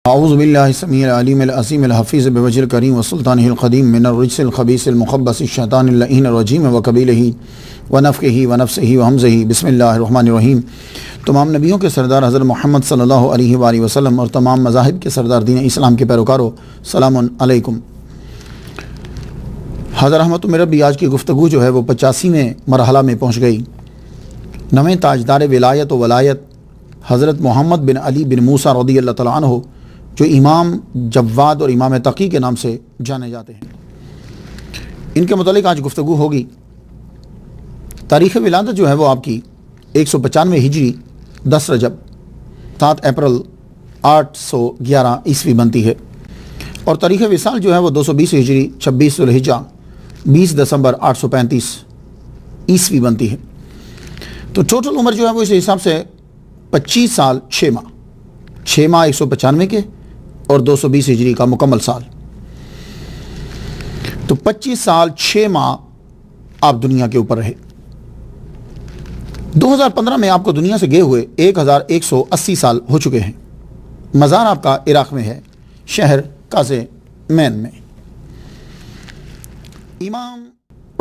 اعوذ باللہ السمیع العلیم العظیم الحفیظ بوجہ الکریم وسلطانہ القدیم من الرجس الخبیث المخبث الشیطان اللعین الرجیم وقبیلہ ونفخہ ونفسہ وہمزہ بسم اللہ الرحمن الرحیم۔ تمام نبیوں کے سردار حضرت محمد صلی اللہ علیہ وآلہ وسلم اور تمام مذاہب کے سردار دین اسلام کے پیروکاروں، سلام علیکم۔ حضرت رحمت ربی آج کی گفتگو جو ہے وہ 85ویں مرحلہ میں پہنچ گئی۔ نویں تاجدار ولایت و ولایت حضرت محمد بن علی بن موسیٰ رضی اللہ تعالیٰ عنہ، جو امام جواد اور امام تقی کے نام سے جانے جاتے ہیں، ان کے متعلق آج گفتگو ہوگی۔ تاریخ ولادت جو ہے وہ آپ کی 195 ہجری 10 رجب 7 اپریل 811 عیسوی بنتی ہے، اور تاریخ وصال جو ہے وہ 220 ہجری 26 ذوالحجہ 20 دسمبر 835 عیسوی بنتی ہے۔ تو ٹوٹل عمر جو ہے وہ اس حساب سے 25 سال 6 ماہ، 6 ماہ 195 کے اور 220 ہجری کا مکمل سال، تو 25 سال 6 ماہ آپ دنیا کے اوپر رہے۔ 2015 میں آپ کو دنیا سے گئے ہوئے 1180 سال ہو چکے ہیں۔ مزار آپ کا عراق میں ہے، شہر قازوین میں۔ امام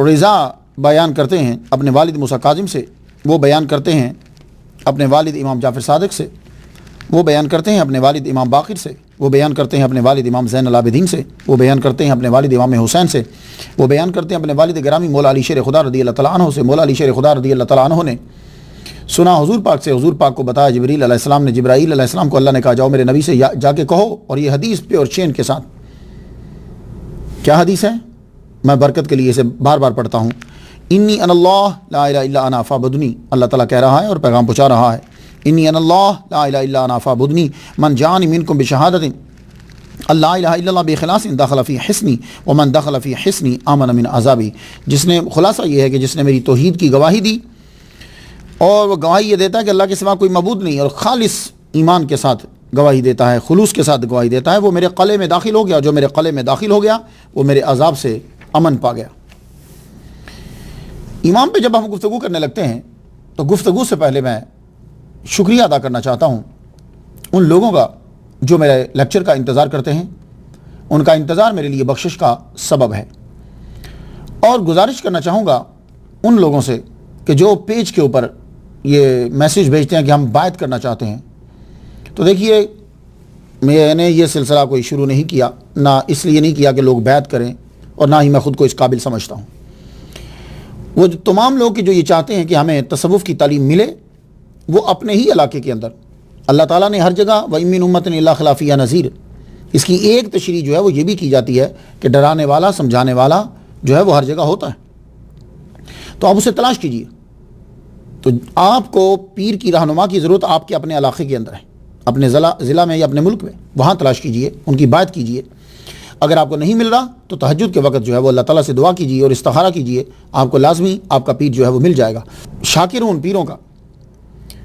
رضا بیان کرتے ہیں اپنے والد موسیٰ کاظم سے، وہ بیان کرتے ہیں اپنے والد امام جعفر صادق سے، وہ بیان کرتے ہیں اپنے والد امام باقر سے، وہ بیان کرتے ہیں اپنے والد امام زین العابدین سے، وہ بیان کرتے ہیں اپنے والد امام حسین سے، وہ بیان کرتے ہیں اپنے والد گرامی مولا علی شیر خدا رضی اللہ تعالیٰ عنہ سے۔ مولا علی شیر خدا رضی اللہ تعالیٰ عنہ نے سنا حضور پاک سے، حضور پاک کو بتایا جبریل علیہ السلام نے، جبرائیل علیہ السلام کو اللہ نے کہا جاؤ میرے نبی سے جا کے کہو، اور یہ حدیث پہ اور چین کے ساتھ۔ کیا حدیث ہے؟ میں برکت کے لیے اسے بار بار پڑھتا ہوں۔ انی ان اللہ لا الہ الا انا فاعبدنی، اللہ تعالیٰ کہہ رہا ہے اور پیغام پہنچا رہا ہے۔ انی ان اللہ لا الہ الا انا فاعبدنی من جاءنی منکم بشہادۃ اللہ الہ الا اللہ بخلاص دخل فی حصنی ومن دخل فی حصنی آمن من عذابی۔ جس نے، خلاصہ یہ ہے کہ جس نے میری توحید کی گواہی دی، اور وہ گواہی یہ دیتا ہے کہ اللہ کے سوا کوئی معبود نہیں، اور خالص ایمان کے ساتھ گواہی دیتا ہے، خلوص کے ساتھ گواہی دیتا ہے، وہ میرے قلعے میں داخل ہو گیا، جو میرے قلعے میں داخل ہو گیا وہ میرے عذاب سے امن پا گیا۔ ایمان پہ جب ہم گفتگو کرنے لگتے ہیں تو گفتگو سے پہلے میں شکریہ ادا کرنا چاہتا ہوں ان لوگوں کا جو میرے لیکچر کا انتظار کرتے ہیں۔ ان کا انتظار میرے لیے بخشش کا سبب ہے، اور گزارش کرنا چاہوں گا ان لوگوں سے کہ جو پیج کے اوپر یہ میسیج بھیجتے ہیں کہ ہم بائعت کرنا چاہتے ہیں، تو دیکھیے میں نے یہ سلسلہ کوئی شروع نہیں کیا، نہ اس لیے نہیں کیا کہ لوگ بیعت کریں، اور نہ ہی میں خود کو اس قابل سمجھتا ہوں۔ وہ تمام لوگ جو یہ چاہتے ہیں کہ ہمیں تصوف کی تعلیم ملے، وہ اپنے ہی علاقے کے اندر اللہ تعالیٰ نے ہر جگہ وَإِن مِّنْ أُمَّةٍ إِلَّا خَلَا فِيهَا نَذِيرٌ، اس کی ایک تشریح جو ہے وہ یہ بھی کی جاتی ہے کہ ڈرانے والا، سمجھانے والا جو ہے وہ ہر جگہ ہوتا ہے، تو آپ اسے تلاش کیجئے۔ تو آپ کو پیر کی رہنما کی ضرورت آپ کے اپنے علاقے کے اندر ہے، اپنے ضلع میں یا اپنے ملک میں، وہاں تلاش کیجئے، ان کی بات کیجئے۔ اگر آپ کو نہیں مل رہا تو تہجد کے وقت جو ہے وہ اللہ تعالیٰ سے دعا کیجئے اور استخارہ کیجئے، آپ کو لازمی آپ کا پیر جو ہے وہ مل جائے گا۔ شاکر ہوں ان پیروں کا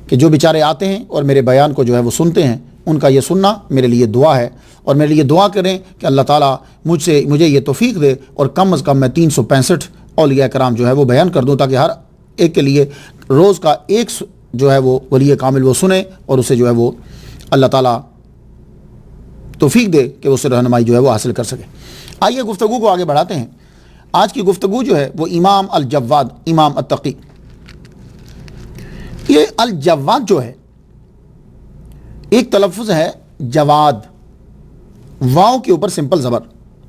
کہ جو بیچارے آتے ہیں اور میرے بیان کو جو ہے وہ سنتے ہیں، ان کا یہ سننا میرے لیے دعا ہے، اور میرے لیے دعا کریں کہ اللہ تعالیٰ مجھے یہ توفیق دے، اور کم از کم میں 365 اولیاء کرام جو ہے وہ بیان کر دوں، تاکہ ہر ایک کے لیے روز کا ایک جو ہے وہ ولی کامل وہ سنے، اور اسے جو ہے وہ اللہ تعالیٰ توفیق دے کہ وہ اسے رہنمائی جو ہے وہ حاصل کر سکے۔ آئیے گفتگو کو آگے بڑھاتے ہیں۔ آج کی گفتگو جو ہے وہ امام الجواد، امام التقی۔ یہ الجواد جو ہے ایک تلفظ ہے جواد، واو کے اوپر سمپل زبر،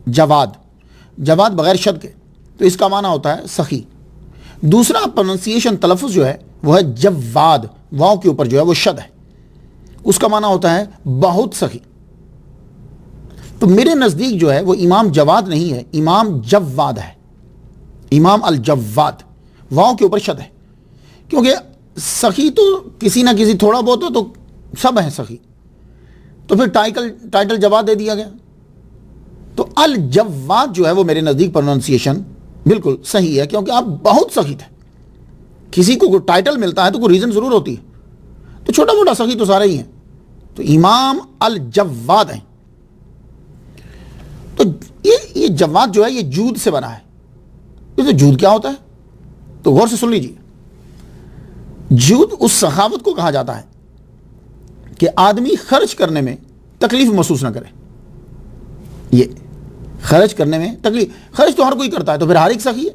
جواد، جواد بغیر شد کے، تو اس کا معنی ہوتا ہے سخی۔ دوسرا پروننسیشن تلفظ جو ہے وہ ہے جواد، واو کے اوپر جو ہے وہ شد ہے، اس کا معنی ہوتا ہے بہت سخی۔ تو میرے نزدیک جو ہے وہ امام جواد نہیں ہے، امام جواد ہے، امام الجواد، واو کے اوپر شد ہے، کیونکہ سخی تو کسی نہ کسی تھوڑا بہت ہو تو سب ہیں سخی، تو پھر ٹائٹل جواد دے دیا گیا۔ تو الجواد جو ہے وہ میرے نزدیک پروننسیشن بالکل صحیح ہے، کیونکہ آپ بہت سخی تھے۔ کسی کو ٹائٹل ملتا ہے تو کوئی ریزن ضرور ہوتی ہے، تو چھوٹا موٹا سخی تو سارے ہی ہیں، تو امام الجواد ہیں۔ تو یہ جواد جو ہے یہ جود سے بنا ہے۔ تو جود کیا ہوتا ہے؟ تو غور سے سن لیجیے۔ جود اس سخاوت کو کہا جاتا ہے کہ آدمی خرچ کرنے میں تکلیف محسوس نہ کرے. یہ خرچ کرنے میں تکلیف، خرچ تو ہر کوئی کرتا ہے، تو پھر ہر ایک سخی ہے.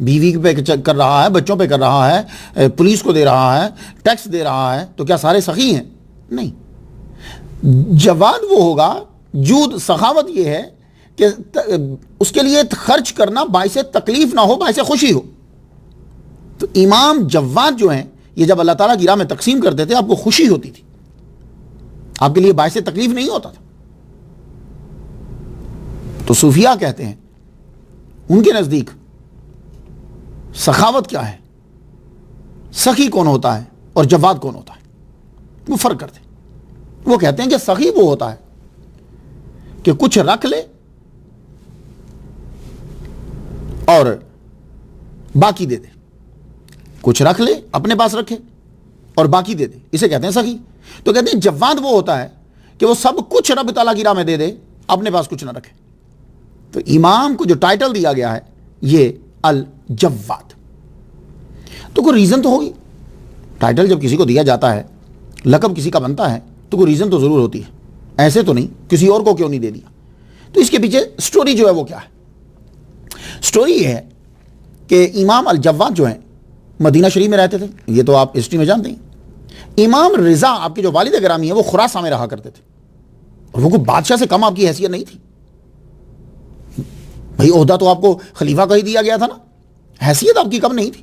بیوی پہ کر رہا ہے، بچوں پہ کر رہا ہے، پولیس کو دے رہا ہے، ٹیکس دے رہا ہے، تو کیا سارے سخی ہیں؟ نہیں. جواد وہ ہوگا، جود سخاوت یہ ہے کہ اس کے لیے خرچ کرنا باعث تکلیف نہ ہو، باعث خوشی ہو. تو امام جواد جو ہیں، یہ جب اللہ تعالیٰ کی راہ میں تقسیم کرتے تھے آپ کو خوشی ہوتی تھی، آپ کے لیے باعث تکلیف نہیں ہوتا تھا. تو صوفیاء کہتے ہیں ان کے نزدیک سخاوت کیا ہے، سخی کون ہوتا ہے اور جواد کون ہوتا ہے، وہ فرق کرتے ہیں. وہ کہتے ہیں کہ سخی وہ ہوتا ہے کہ کچھ رکھ لے اور باقی دے دے، کچھ رکھ لے اپنے پاس رکھے اور باقی دے دے، اسے کہتے ہیں سخی. تو کہتے ہیں جواد وہ ہوتا ہے کہ وہ سب کچھ رب تعالیٰ کی راہ میں دے دے، اپنے پاس کچھ نہ رکھے. تو امام کو جو ٹائٹل دیا گیا ہے یہ الجواد. تو کوئی ریزن تو ہوگی، ٹائٹل جب کسی کو دیا جاتا ہے، لقب کسی کا بنتا ہے تو کوئی ریزن تو ضرور ہوتی ہے. ایسے تو نہیں کسی اور کو کیوں نہیں دے دیا. تو اس کے پیچھے سٹوری جو ہے وہ کیا ہے؟ سٹوری یہ ہے کہ امام الجواد جو ہیں مدینہ شریف میں رہتے تھے، یہ تو آپ ہسٹری میں جانتے ہیں. امام رضا آپ کے جو والد گرامی ہیں وہ خراسان میں رہا کرتے تھے، اور وہ کوئی بادشاہ سے کم آپ کی حیثیت نہیں تھی. بھئی عہدہ تو آپ کو خلیفہ کا ہی دیا گیا تھا نا، حیثیت آپ کی کم نہیں تھی.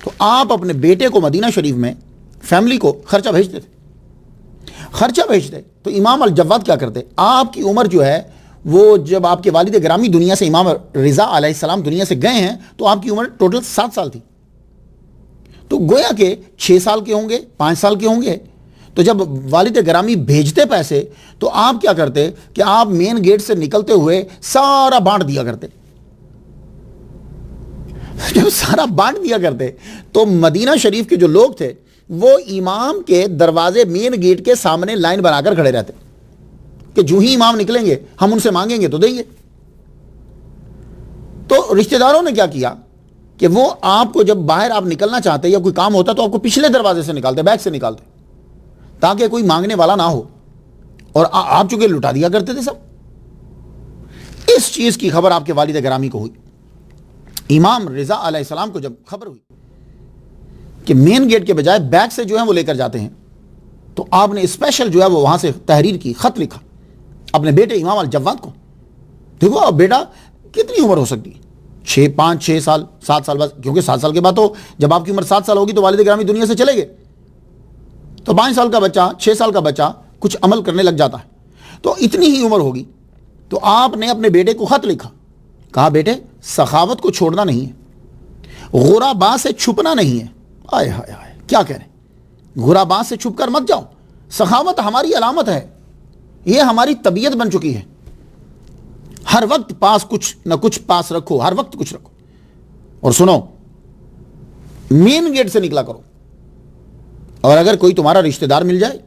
تو آپ اپنے بیٹے کو مدینہ شریف میں فیملی کو خرچہ بھیجتے تھے. خرچہ بھیجتے تو امام الجواد کیا کرتے، آپ کی عمر جو ہے وہ جب آپ کے والد گرامی دنیا سے، امام رضا علیہ السلام دنیا سے گئے ہیں تو آپ کی عمر ٹوٹل 7 سال تھی. تو گویا کہ 6 سال کے ہوں گے، 5 سال کے ہوں گے. تو جب والد گرامی بھیجتے پیسے تو آپ کیا کرتے کہ آپ مین گیٹ سے نکلتے ہوئے سارا بانٹ دیا کرتے. جب سارا بانٹ دیا کرتے تو مدینہ شریف کے جو لوگ تھے وہ امام کے دروازے مین گیٹ کے سامنے لائن بنا کر کھڑے رہتے کہ جو ہی امام نکلیں گے ہم ان سے مانگیں گے تو دیں گے. تو رشتہ داروں نے کیا کیا کہ وہ آپ کو جب باہر آپ نکلنا چاہتے یا کوئی کام ہوتا تو آپ کو پچھلے دروازے سے نکالتے، بیک سے نکالتے، تاکہ کوئی مانگنے والا نہ ہو. اور آپ چونکہ لٹا دیا کرتے تھے سب. اس چیز کی خبر آپ کے والد گرامی کو ہوئی. امام رضا علیہ السلام کو جب خبر ہوئی کہ مین گیٹ کے بجائے بیک سے جو ہے وہ لے کر جاتے ہیں، تو آپ نے اسپیشل جو ہے وہ وہاں سے تحریر کی، خط لکھا اپنے بیٹے امام الجواد کو. دیکھو اب بیٹا کتنی عمر ہو سکتی ہے، 5 6 سال 7 سال بعد، کیونکہ 7 سال کے بعد تو جب آپ کی عمر 7 سال ہوگی تو والد گرامی دنیا سے چلے گئے. تو 5 سال کا بچہ، 6 سال کا بچہ کچھ عمل کرنے لگ جاتا ہے. تو اتنی ہی عمر ہوگی. تو آپ نے اپنے بیٹے کو خط لکھا، کہا بیٹے سخاوت کو چھوڑنا نہیں ہے، غربا سے چھپنا نہیں ہے. آئے ہائے ہائے، کیا کہہ رہے ہیں، غربا سے چھپ کر مت جاؤ. سخاوت ہماری علامت ہے، یہ ہماری طبیعت بن چکی ہے. ہر وقت پاس کچھ نہ کچھ پاس رکھو، ہر وقت کچھ رکھو. اور سنو، مین گیٹ سے نکلا کرو. اور اگر کوئی تمہارا رشتہ دار مل جائے،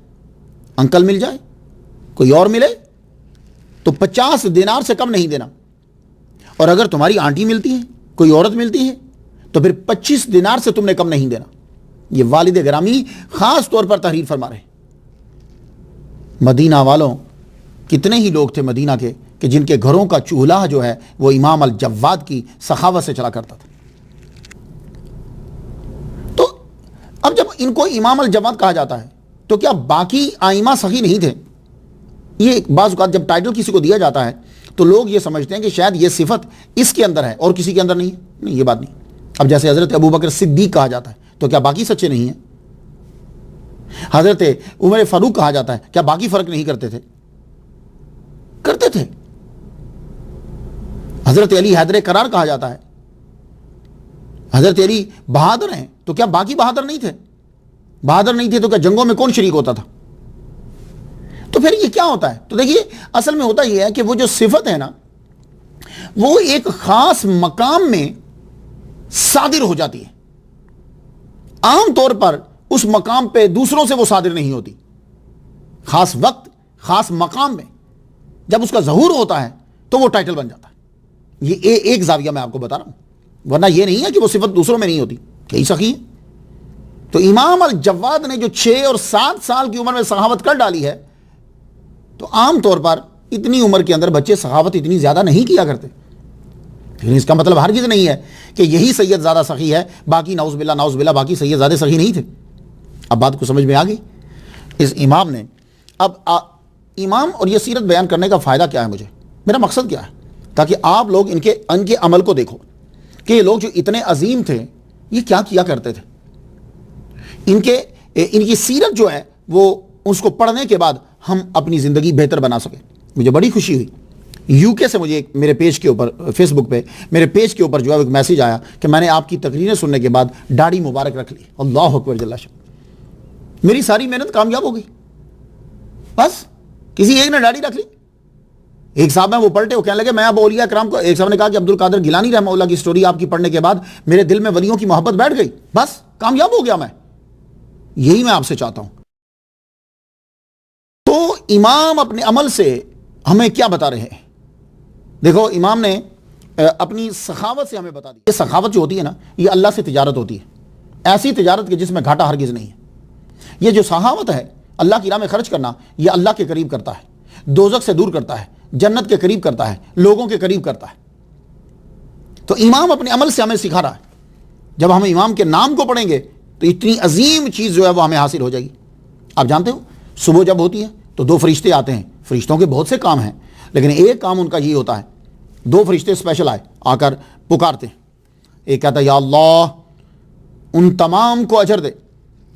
انکل مل جائے، کوئی اور ملے تو 50 دینار سے کم نہیں دینا. اور اگر تمہاری آنٹی ملتی ہے، کوئی عورت ملتی ہے تو پھر 25 دینار سے تم نے کم نہیں دینا. یہ والد گرامی خاص طور پر تحریر فرما رہے ہیں. مدینہ والوں کتنے ہی لوگ تھے مدینہ کے کہ جن کے گھروں کا چولہا جو ہے وہ امام الجواد کی سخاوت سے چلا کرتا تھا. تو اب جب ان کو امام الجواد کہا جاتا ہے تو کیا باقی آئمہ سخی نہیں تھے؟ یہ بعض اوقات جب ٹائٹل کسی کو دیا جاتا ہے تو لوگ یہ سمجھتے ہیں کہ شاید یہ صفت اس کے اندر ہے اور کسی کے اندر نہیں ہے. نہیں، یہ بات نہیں. اب جیسے حضرت ابوبکر صدیق کہا جاتا ہے تو کیا باقی سچے نہیں ہیں؟ حضرت عمر فاروق کہا جاتا ہے، کیا باقی فرق نہیں کرتے تھے؟ کرتے تھے. حضرت علی حیدر کرار کہا جاتا ہے، حضرت علی بہادر ہیں تو کیا باقی بہادر نہیں تھے؟ بہادر نہیں تھے تو کیا جنگوں میں کون شریک ہوتا تھا؟ تو پھر یہ کیا ہوتا ہے؟ تو دیکھیے اصل میں ہوتا یہ ہے کہ وہ جو صفت ہے نا وہ ایک خاص مقام میں صادر ہو جاتی ہے. عام طور پر اس مقام پہ دوسروں سے وہ صادر نہیں ہوتی. خاص وقت، خاص مقام میں جب اس کا ظہور ہوتا ہے تو وہ ٹائٹل بن جاتا ہے. یہ ایک زاویہ میں آپ کو بتا رہا ہوں، ورنہ یہ نہیں ہے کہ وہ صفت دوسروں میں نہیں ہوتی. کئی سخی ہیں. تو امام الجواد نے جو 6 اور 7 سال کی عمر میں سخاوت کر ڈالی ہے تو عام طور پر اتنی عمر کے اندر بچے سخاوت اتنی زیادہ نہیں کیا کرتے، لیکن اس کا مطلب ہرگز نہیں ہے کہ یہی سید زیادہ سخی ہے، باقی نعوذ باللہ باقی سید زیادہ سخی نہیں تھے۔ اب بات کو سمجھ میں آ گئی؟ اس امام نے اب امام اور یہ سیرت بیان کرنے کا فائدہ کیا ہے، مجھے میرا مقصد کیا ہے، تاکہ آپ لوگ ان کے عمل کو دیکھو کہ یہ لوگ جو اتنے عظیم تھے یہ کیا کیا کرتے تھے۔ ان کی سیرت جو ہے وہ اس کو پڑھنے کے بعد ہم اپنی زندگی بہتر بنا سکیں۔ مجھے بڑی خوشی ہوئی، یو کے سے مجھے میرے پیج کے اوپر فیس بک پہ میرے پیج کے اوپر جو ہے ایک میسیج آیا کہ میں نے آپ کی تقریریں سننے کے بعد داڑھی مبارک رکھ لی۔ اللہ اکبر جل شان، میری ساری محنت کامیاب ہو گئی، بس کسی ایک نے داڑھی رکھ لی۔ ایک صاحب ہیں وہ پلٹے، وہ کہنے لگے میں اب اولیاء کرام کو، ایک صاحب نے کہا کہ عبد القادر گیلانی رحمہ اللہ کی سٹوری آپ کی پڑھنے کے بعد میرے دل میں ولیوں کی محبت بیٹھ گئی، بس کامیاب ہو گیا میں۔ یہی میں آپ سے چاہتا ہوں۔ تو امام اپنے عمل سے ہمیں کیا بتا رہے ہیں؟ دیکھو امام نے اپنی سخاوت سے ہمیں بتا دی، یہ سخاوت جو ہوتی ہے نا یہ اللہ سے تجارت ہوتی ہے، ایسی تجارت کہ جس میں گھاٹا ہرگز نہیں ہے۔ یہ جو سخاوت ہے اللہ کی راہ میں خرچ کرنا، یہ اللہ کے قریب کرتا ہے، دوزخ سے دور کرتا ہے، جنت کے قریب کرتا ہے، لوگوں کے قریب کرتا ہے۔ تو امام اپنے عمل سے ہمیں سکھا رہا ہے۔ جب ہم امام کے نام کو پڑھیں گے تو اتنی عظیم چیز جو ہے وہ ہمیں حاصل ہو جائے گی۔ آپ جانتے ہو صبح جب ہوتی ہے تو 2 فرشتے آتے ہیں، فرشتوں کے بہت سے کام ہیں لیکن ایک کام ان کا یہ ہوتا ہے، 2 فرشتے اسپیشل آ کر پکارتے ہیں۔ ایک کہتا ہے یا اللہ ان تمام کو اجر دے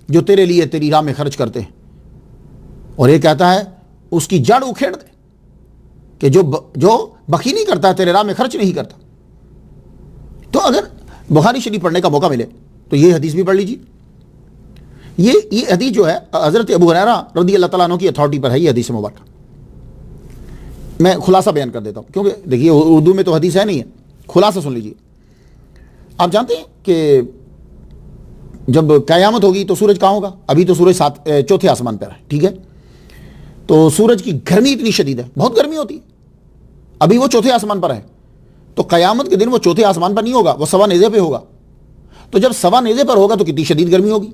جو تیرے لیے تیری راہ میں خرچ کرتے ہیں، اور ایک کہتا ہے اس کی جڑ اکھیڑ دے کہ جو بخیلی نہیں کرتا ہے، تیرے راہ میں خرچ نہیں کرتا۔ تو اگر بخاری شریف پڑھنے کا موقع ملے تو یہ حدیث بھی پڑھ لیجیے۔ یہ حدیث جو ہے حضرت ابو ہریرہ رضی اللہ تعالیٰ عنہ کی اتھارٹی پر ہے، یہ حدیث مبارکہ۔ میں خلاصہ بیان کر دیتا ہوں کیونکہ دیکھیے اردو میں تو حدیث ہے نہیں ہے، خلاصہ سن لیجیے۔ آپ جانتے ہیں کہ جب قیامت ہوگی تو سورج کہاں ہوگا؟ ابھی تو سورج 4تھے آسمان پر ہے، ٹھیک ہے؟ تو سورج کی گرمی اتنی شدید ہے، بہت گرمی ہوتی ہے، ابھی وہ 4تھے آسمان پر ہے۔ تو قیامت کے دن وہ 4تھے آسمان پر نہیں ہوگا، وہ سوا نیزے پہ ہوگا۔ تو جب سوا نیزے پر ہوگا تو کتنی شدید گرمی ہوگی۔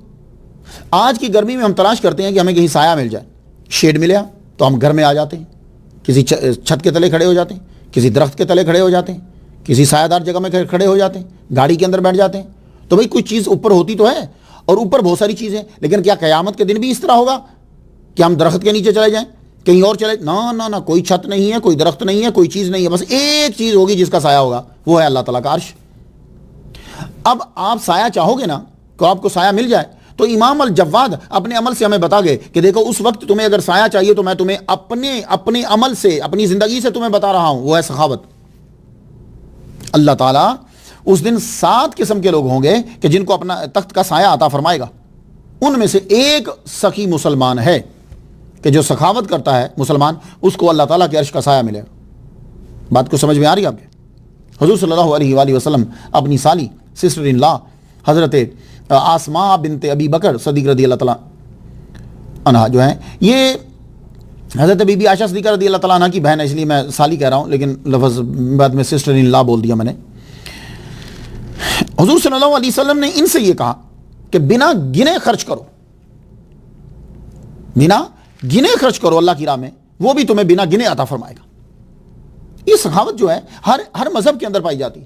آج کی گرمی میں ہم تلاش کرتے ہیں کہ ہمیں کہیں سایہ مل جائے، شیڈ ملے تو ہم گھر میں آ جاتے ہیں، کسی چھت کے تلے کھڑے ہو جاتے ہیں، کسی درخت کے تلے کھڑے ہو جاتے ہیں، کسی سایہ دار جگہ میں کھڑے ہو جاتے ہیں، گاڑی کے اندر بیٹھ جاتے ہیں۔ تو بھئی کوئی چیز اوپر ہوتی تو ہے، اور اوپر بہت ساری چیزیں، لیکن کیا قیامت کے دن بھی اس طرح ہوگا کہ ہم درخت کے نیچے چلے جائیں، کہیں اور چلے؟ نہ کوئی چھت نہیں ہے، کوئی درخت نہیں ہے، کوئی چیز نہیں ہے، بس ایک چیز ہوگی جس کا سایہ ہوگا، وہ ہے اللہ تعالیٰ کا عرش۔ اب آپ سایہ چاہو گے نا کہ آپ کو سایہ مل جائے، تو امام الجواد اپنے عمل سے ہمیں بتا گئے کہ دیکھو اس وقت تمہیں اگر سایہ چاہیے تو میں تمہیں اپنے عمل سے، اپنی زندگی سے تمہیں بتا رہا ہوں، وہ ہے سخاوت۔ اللہ تعالیٰ اس دن 7 قسم کے لوگ ہوں گے کہ جن کو اپنا تخت کا سایہ عطا فرمائے گا، ان میں سے ایک سخی مسلمان ہے کہ جو سخاوت کرتا ہے مسلمان، اس کو اللہ تعالیٰ کے عرش کا سایہ ملے گا۔ بات کو سمجھ میں آ رہی ہے آپ کے؟ حضور صلی اللہ علیہ وآلہ وسلم اپنی سالی سسٹر ان لا حضرت آسماء بنت ابی بکر صدیق رضی اللہ تعالیٰ عنہ جو ہیں، یہ حضرت بی بی عائشہ صدیقہ رضی اللہ تعالیٰ عنہ کی بہن ہے، اس لیے میں سالی کہہ رہا ہوں، لیکن لفظ بعد میں سسٹر ان لا بول دیا میں نے۔ حضور صلی اللہ علیہ وسلم نے ان سے یہ کہا کہ بنا گنے خرچ کرو، بنا گنے خرچ کرو اللہ کی راہ میں، وہ بھی تمہیں بنا گنے عطا فرمائے گا۔ یہ سخاوت جو ہے ہر مذہب کے اندر پائی جاتی ہے۔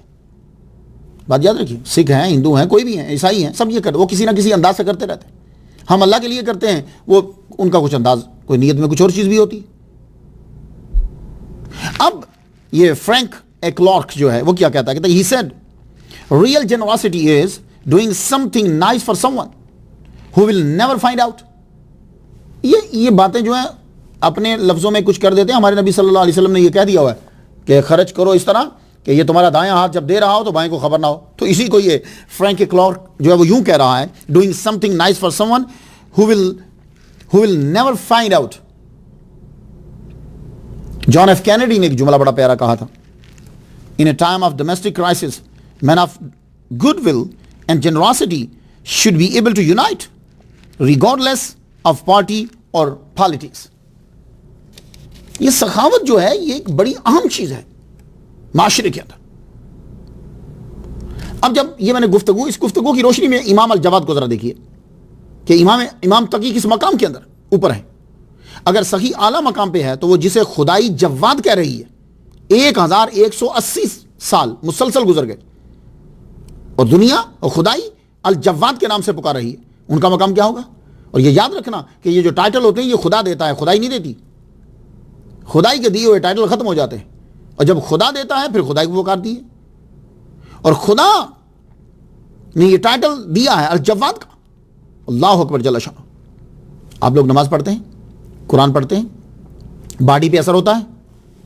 بات یاد رکھیے، سکھ ہیں، ہندو ہیں، کوئی بھی ہیں، عیسائی ہیں، سب یہ کرتے، وہ کسی نہ کسی انداز سے کرتے رہتے ہیں۔ ہم اللہ کے لیے کرتے ہیں، وہ ان کا کچھ انداز، کوئی نیت میں کچھ اور چیز بھی ہوتی ہے۔ اب یہ فرینک ایکلارک جو ہے وہ کیا کہتا ہے، کہتا ہے he said real generosity is doing something nice for someone who will never find out۔ یہ باتیں جو ہیں اپنے لفظوں میں کچھ کر دیتے ہیں، ہمارے نبی صلی اللہ علیہ وسلم نے یہ کہہ دیا ہوا ہے کہ خرچ کرو اس طرح کہ یہ تمہارا دائیں ہاتھ جب دے رہا ہو تو بائیں کو خبر نہ ہو۔ تو اسی کو یہ فرینک کلارک جو ہے وہ یوں کہہ رہا ہے، doing something nice for someone who will never find out۔ John F Kennedy نے ایک جملہ بڑا پیارا کہا تھا، in a time of domestic crisis men of goodwill and generosity should be able to unite regardless of party or politics۔ یہ سخاوت جو ہے یہ ایک بڑی اہم چیز ہے معاشرے کے اندر۔ اب جب یہ میں نے اس گفتگو کی روشنی میں امام الجواد کو ذرا دیکھیے کہ امام تقی کس مقام کے اندر اوپر ہیں۔ اگر سخی اعلیٰ مقام پہ ہے تو وہ جسے خدائی جواد کہہ رہی ہے 1180 سال مسلسل گزر گئے اور دنیا اور خدائی الجواد کے نام سے پکار رہی ہے، ان کا مقام کیا ہوگا؟ اور یہ یاد رکھنا کہ یہ جو ٹائٹل ہوتے ہیں یہ خدا دیتا ہے، خدائی نہیں دیتی. خدائی کے دیے ہوئے ٹائٹل ختم ہو جاتے ہیں، اور جب خدا دیتا ہے پھر خدائی کو پکارتی ہے. اور خدا نے یہ ٹائٹل دیا ہے الجواد کا. اللہ اکبر جل شانہ. آپ لوگ نماز پڑھتے ہیں، قرآن پڑھتے ہیں، باڈی پہ اثر ہوتا ہے،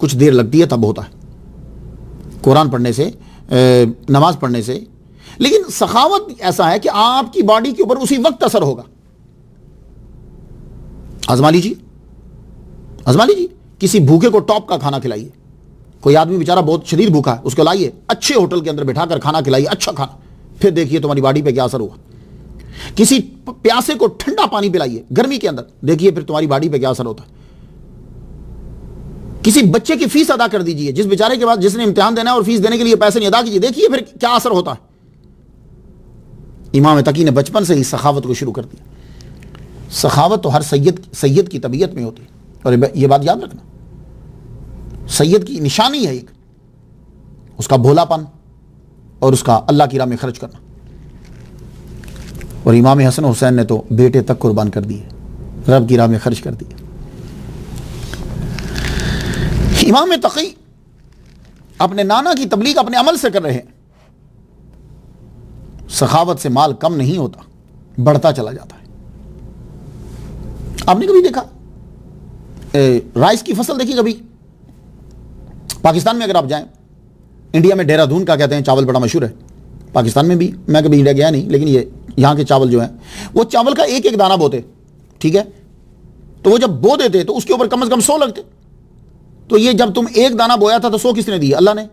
کچھ دیر لگتی ہے تب ہوتا ہے قرآن پڑھنے سے، نماز پڑھنے سے. لیکن سخاوت ایسا ہے کہ آپ کی باڈی کے اوپر اسی وقت اثر ہوگا. آزما لیجیے کسی بھوکے کو ٹاپ کا کھانا کھلائیے. کوئی آدمی بیچارہ بہت شدید بھوکا ہے، اس کو لائیے اچھے ہوٹل کے اندر بٹھا کر کھانا کھلائیے، اچھا کھانا، پھر دیکھیے تمہاری باڈی پہ کیا اثر ہوا. کسی پیاسے کو ٹھنڈا پانی پلائیے گرمی کے اندر، دیکھیے پھر تمہاری باڈی پہ کیا اثر ہوتا ہے. کسی بچے کی فیس ادا کر دیجیے، جس بیچارے کے بعد جس نے امتحان دینا ہے اور فیس دینے کے لیے پیسے نہیں ادا کیجیے، دیکھیے پھر کیا اثر ہوتا ہے. امام تقی نے بچپن سے ہی سخاوت کو شروع کر دیا. سخاوت تو ہر سید کی طبیعت میں ہوتی ہے، اور یہ بات یاد رکھنا، سید کی نشانی ہے ایک، اس کا بھولا پن اور اس کا اللہ کی راہ میں خرچ کرنا. اور امام حسن حسین نے تو بیٹے تک قربان کر دیے، رب کی راہ میں خرچ کر دیے. امام تقی اپنے نانا کی تبلیغ اپنے عمل سے کر رہے ہیں. سخاوت سے مال کم نہیں ہوتا، بڑھتا چلا جاتا ہے. آپ نے کبھی دیکھا رائس کی فصل دیکھی کبھی؟ پاکستان میں اگر آپ جائیں، انڈیا میں دہرادون کا کہتے ہیں چاول بڑا مشہور ہے، پاکستان میں بھی، میں کبھی انڈیا گیا نہیں، لیکن یہ یہاں کے چاول جو ہیں وہ چاول کا ایک ایک دانہ بوتے، ٹھیک ہے، تو وہ جب بو دیتے تو اس کے اوپر کم از کم 100 لگتے. تو یہ جب تم ایک دانہ بویا تھا تو 100 کس نے دی؟ اللہ نے.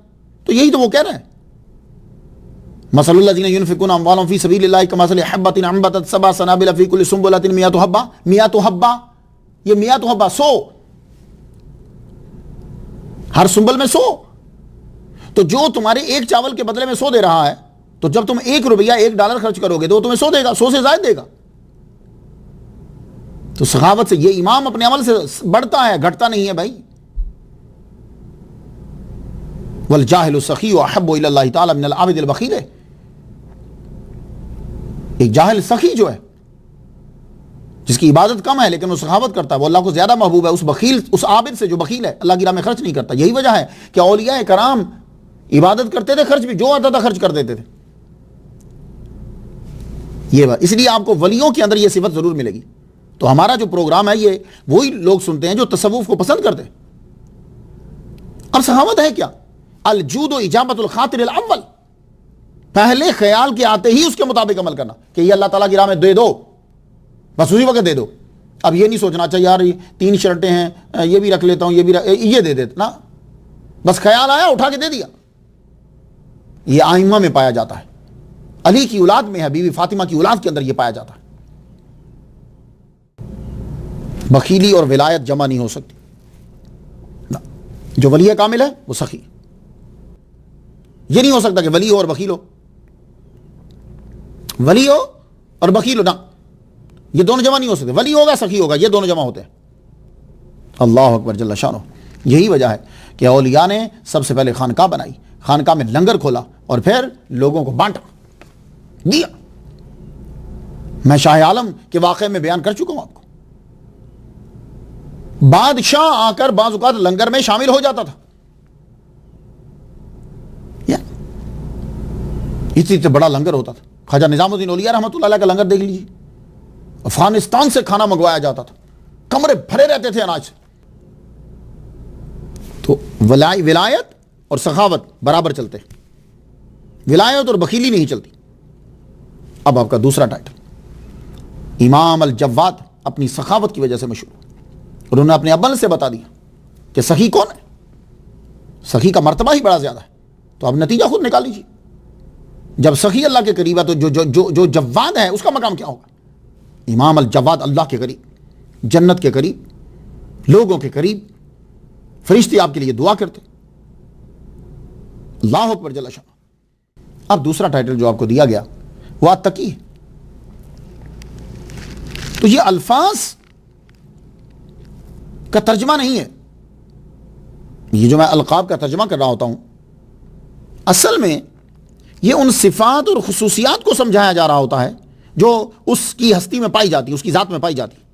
تو یہی تو وہ کہہ رہے ہیں، مثل الذین ينفقون اموالهم فی سبیل اللہ کمثل حبۃ انبتت سبع سنابل فی کل سنبلۃ مئۃ حبۃ. یہ 100 حبہ، 100 ہر سنبل میں 100. تو جو تمہارے ایک چاول کے بدلے میں 100 دے رہا ہے، تو جب تم $1 $1 خرچ کرو گے تو وہ تمہیں 100 دے گا، 100 سے زائد دے گا. تو سخاوت سے یہ امام اپنے عمل سے بڑھتا ہے، گھٹتا نہیں ہے بھائی. والجاہل السخی احب الی اللہ تعالی من العابد البخیل. ایک جاہل سخی جو ہے، جس کی عبادت کم ہے لیکن وہ سخاوت کرتا ہے، وہ اللہ کو زیادہ محبوب ہے اس بخیل، اس عابد سے جو بخیل ہے، اللہ کی راہ میں خرچ نہیں کرتا. یہی وجہ ہے کہ اولیاء کرام عبادت کرتے تھے، خرچ بھی جو آتا تھا خرچ کر دیتے تھے. یہ بات اس لیے آپ کو ولیوں کے اندر یہ صفت ضرور ملے گی. تو ہمارا جو پروگرام ہے یہ وہی لوگ سنتے ہیں جو تصوف کو پسند کرتے ہیں. اور سخاوت ہے کیا؟ الجود و اجابت الخاطر الاول، پہلے خیال کے آتے ہی اس کے مطابق عمل کرنا کہ یہ اللہ تعالیٰ کی راہ میں دے دو، بس اسی وقت دے دو. اب یہ نہیں سوچنا چاہیے یار 3 شرٹیں ہیں یہ بھی رکھ لیتا ہوں، یہ دے دیتا نا، بس خیال آیا اٹھا کے دے دیا. یہ آئمہ میں پایا جاتا ہے، علی کی اولاد میں ہے، بی بی فاطمہ کی اولاد کے اندر یہ پایا جاتا ہے. بخیلی اور ولایت جمع نہیں ہو سکتی. جو ولی کامل ہے وہ سخی. یہ نہیں ہو سکتا کہ ولی ہو اور بخیل ہو، ولی ہو اور بخیل ہو، نہ، یہ دونوں جمع نہیں ہو سکتے. ولی ہوگا سخی ہوگا، یہ دونوں جمع ہوتے ہیں. اللہ اکبر جل شانہ. یہی وجہ ہے کہ اولیاء نے سب سے پہلے خانقاہ بنائی، خانقاہ میں لنگر کھولا اور پھر لوگوں کو بانٹا دیا. میں شاہ عالم کے واقعے میں بیان کر چکا ہوں آپ کو. بادشاہ آ کر بعض اوقات لنگر میں شامل ہو جاتا تھا. اسی سے بڑا لنگر ہوتا تھا. خواجہ نظام الدین اولیاء رحمۃ اللہ علیہ کا لنگر دیکھ لیجیے، افغانستان سے کھانا منگوایا جاتا تھا، کمرے بھرے رہتے تھے اناج سے. تو ولایت اور سخاوت برابر چلتے، ولایت اور بخیلی نہیں چلتی. اب آپ کا دوسرا ٹائٹل، امام الجواد اپنی سخاوت کی وجہ سے مشہور، اور انہوں نے اپنے عمل سے بتا دیا کہ سخی کون ہے. سخی کا مرتبہ ہی بڑا زیادہ ہے. تو اب نتیجہ خود نکال لیجیے. جب سخی اللہ کے قریب ہے تو جو جواد ہے اس کا مقام کیا ہوگا؟ امام الجواد اللہ کے قریب، جنت کے قریب، لوگوں کے قریب، فرشتے آپ کے لیے دعا کرتے. اللہ اکبر جل شانہ. اب دوسرا ٹائٹل جو آپ کو دیا گیا وہ تقی ہے. تو یہ الفاظ کا ترجمہ نہیں ہے. یہ جو میں القاب کا ترجمہ کر رہا ہوتا ہوں، اصل میں یہ ان صفات اور خصوصیات کو سمجھایا جا رہا ہوتا ہے جو اس کی ہستی میں پائی جاتی ہے، اس کی ذات میں پائی جاتی ہے.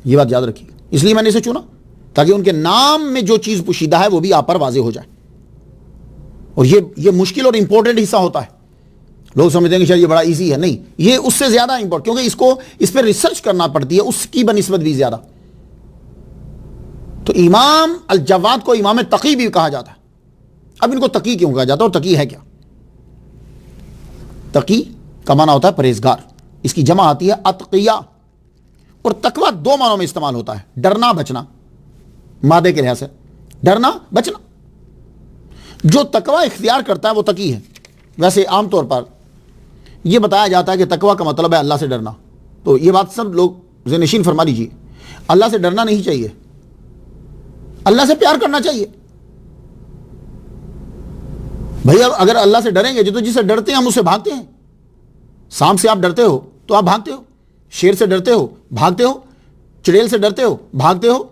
یہ بات یاد رکھیے. اس لیے میں نے اسے چنا تاکہ ان کے نام میں جو چیز پوشیدہ ہے وہ بھی آپ پر واضح ہو جائے. اور یہ مشکل اور امپورٹنٹ حصہ ہوتا ہے. لوگ سمجھتے ہیں کہ شاید یہ بڑا ایزی ہے. نہیں، یہ اس سے زیادہ امپورٹنٹ، کیونکہ اس پہ ریسرچ کرنا پڑتی ہے اس کی بنسبت بھی زیادہ. تو امام الجواد کو امام تقی بھی کہا جاتا ہے. اب ان کو تقی کیوں کہا جاتا ہے اور تقی ہے کیا؟ تقی کا معنی ہوتا ہے پرہیزگار. اس کی جمع آتی ہے اتقیہ. اور تقوی دو معنوں میں استعمال ہوتا ہے، ڈرنا بچنا. مادے کے لحاظ سے ڈرنا بچنا. جو تقوی اختیار کرتا ہے وہ تقی ہے. ویسے عام طور پر یہ بتایا جاتا ہے کہ تقوی کا مطلب ہے اللہ سے ڈرنا. تو یہ بات سب لوگ ذہن نشین فرما لیجیے. اللہ سے ڈرنا نہیں چاہیے، اللہ سے پیار کرنا چاہیے. بھئی اب اگر اللہ سے ڈریں گے جو تو جسے ڈرتے ہیں ہم اس سے بھاگتے ہیں. سانپ سے آپ ڈرتے ہو تو آپ بھاگتے ہو، شیر سے ڈرتے ہو بھاگتے ہو، چڑیل سے ڈرتے ہو بھاگتے ہو،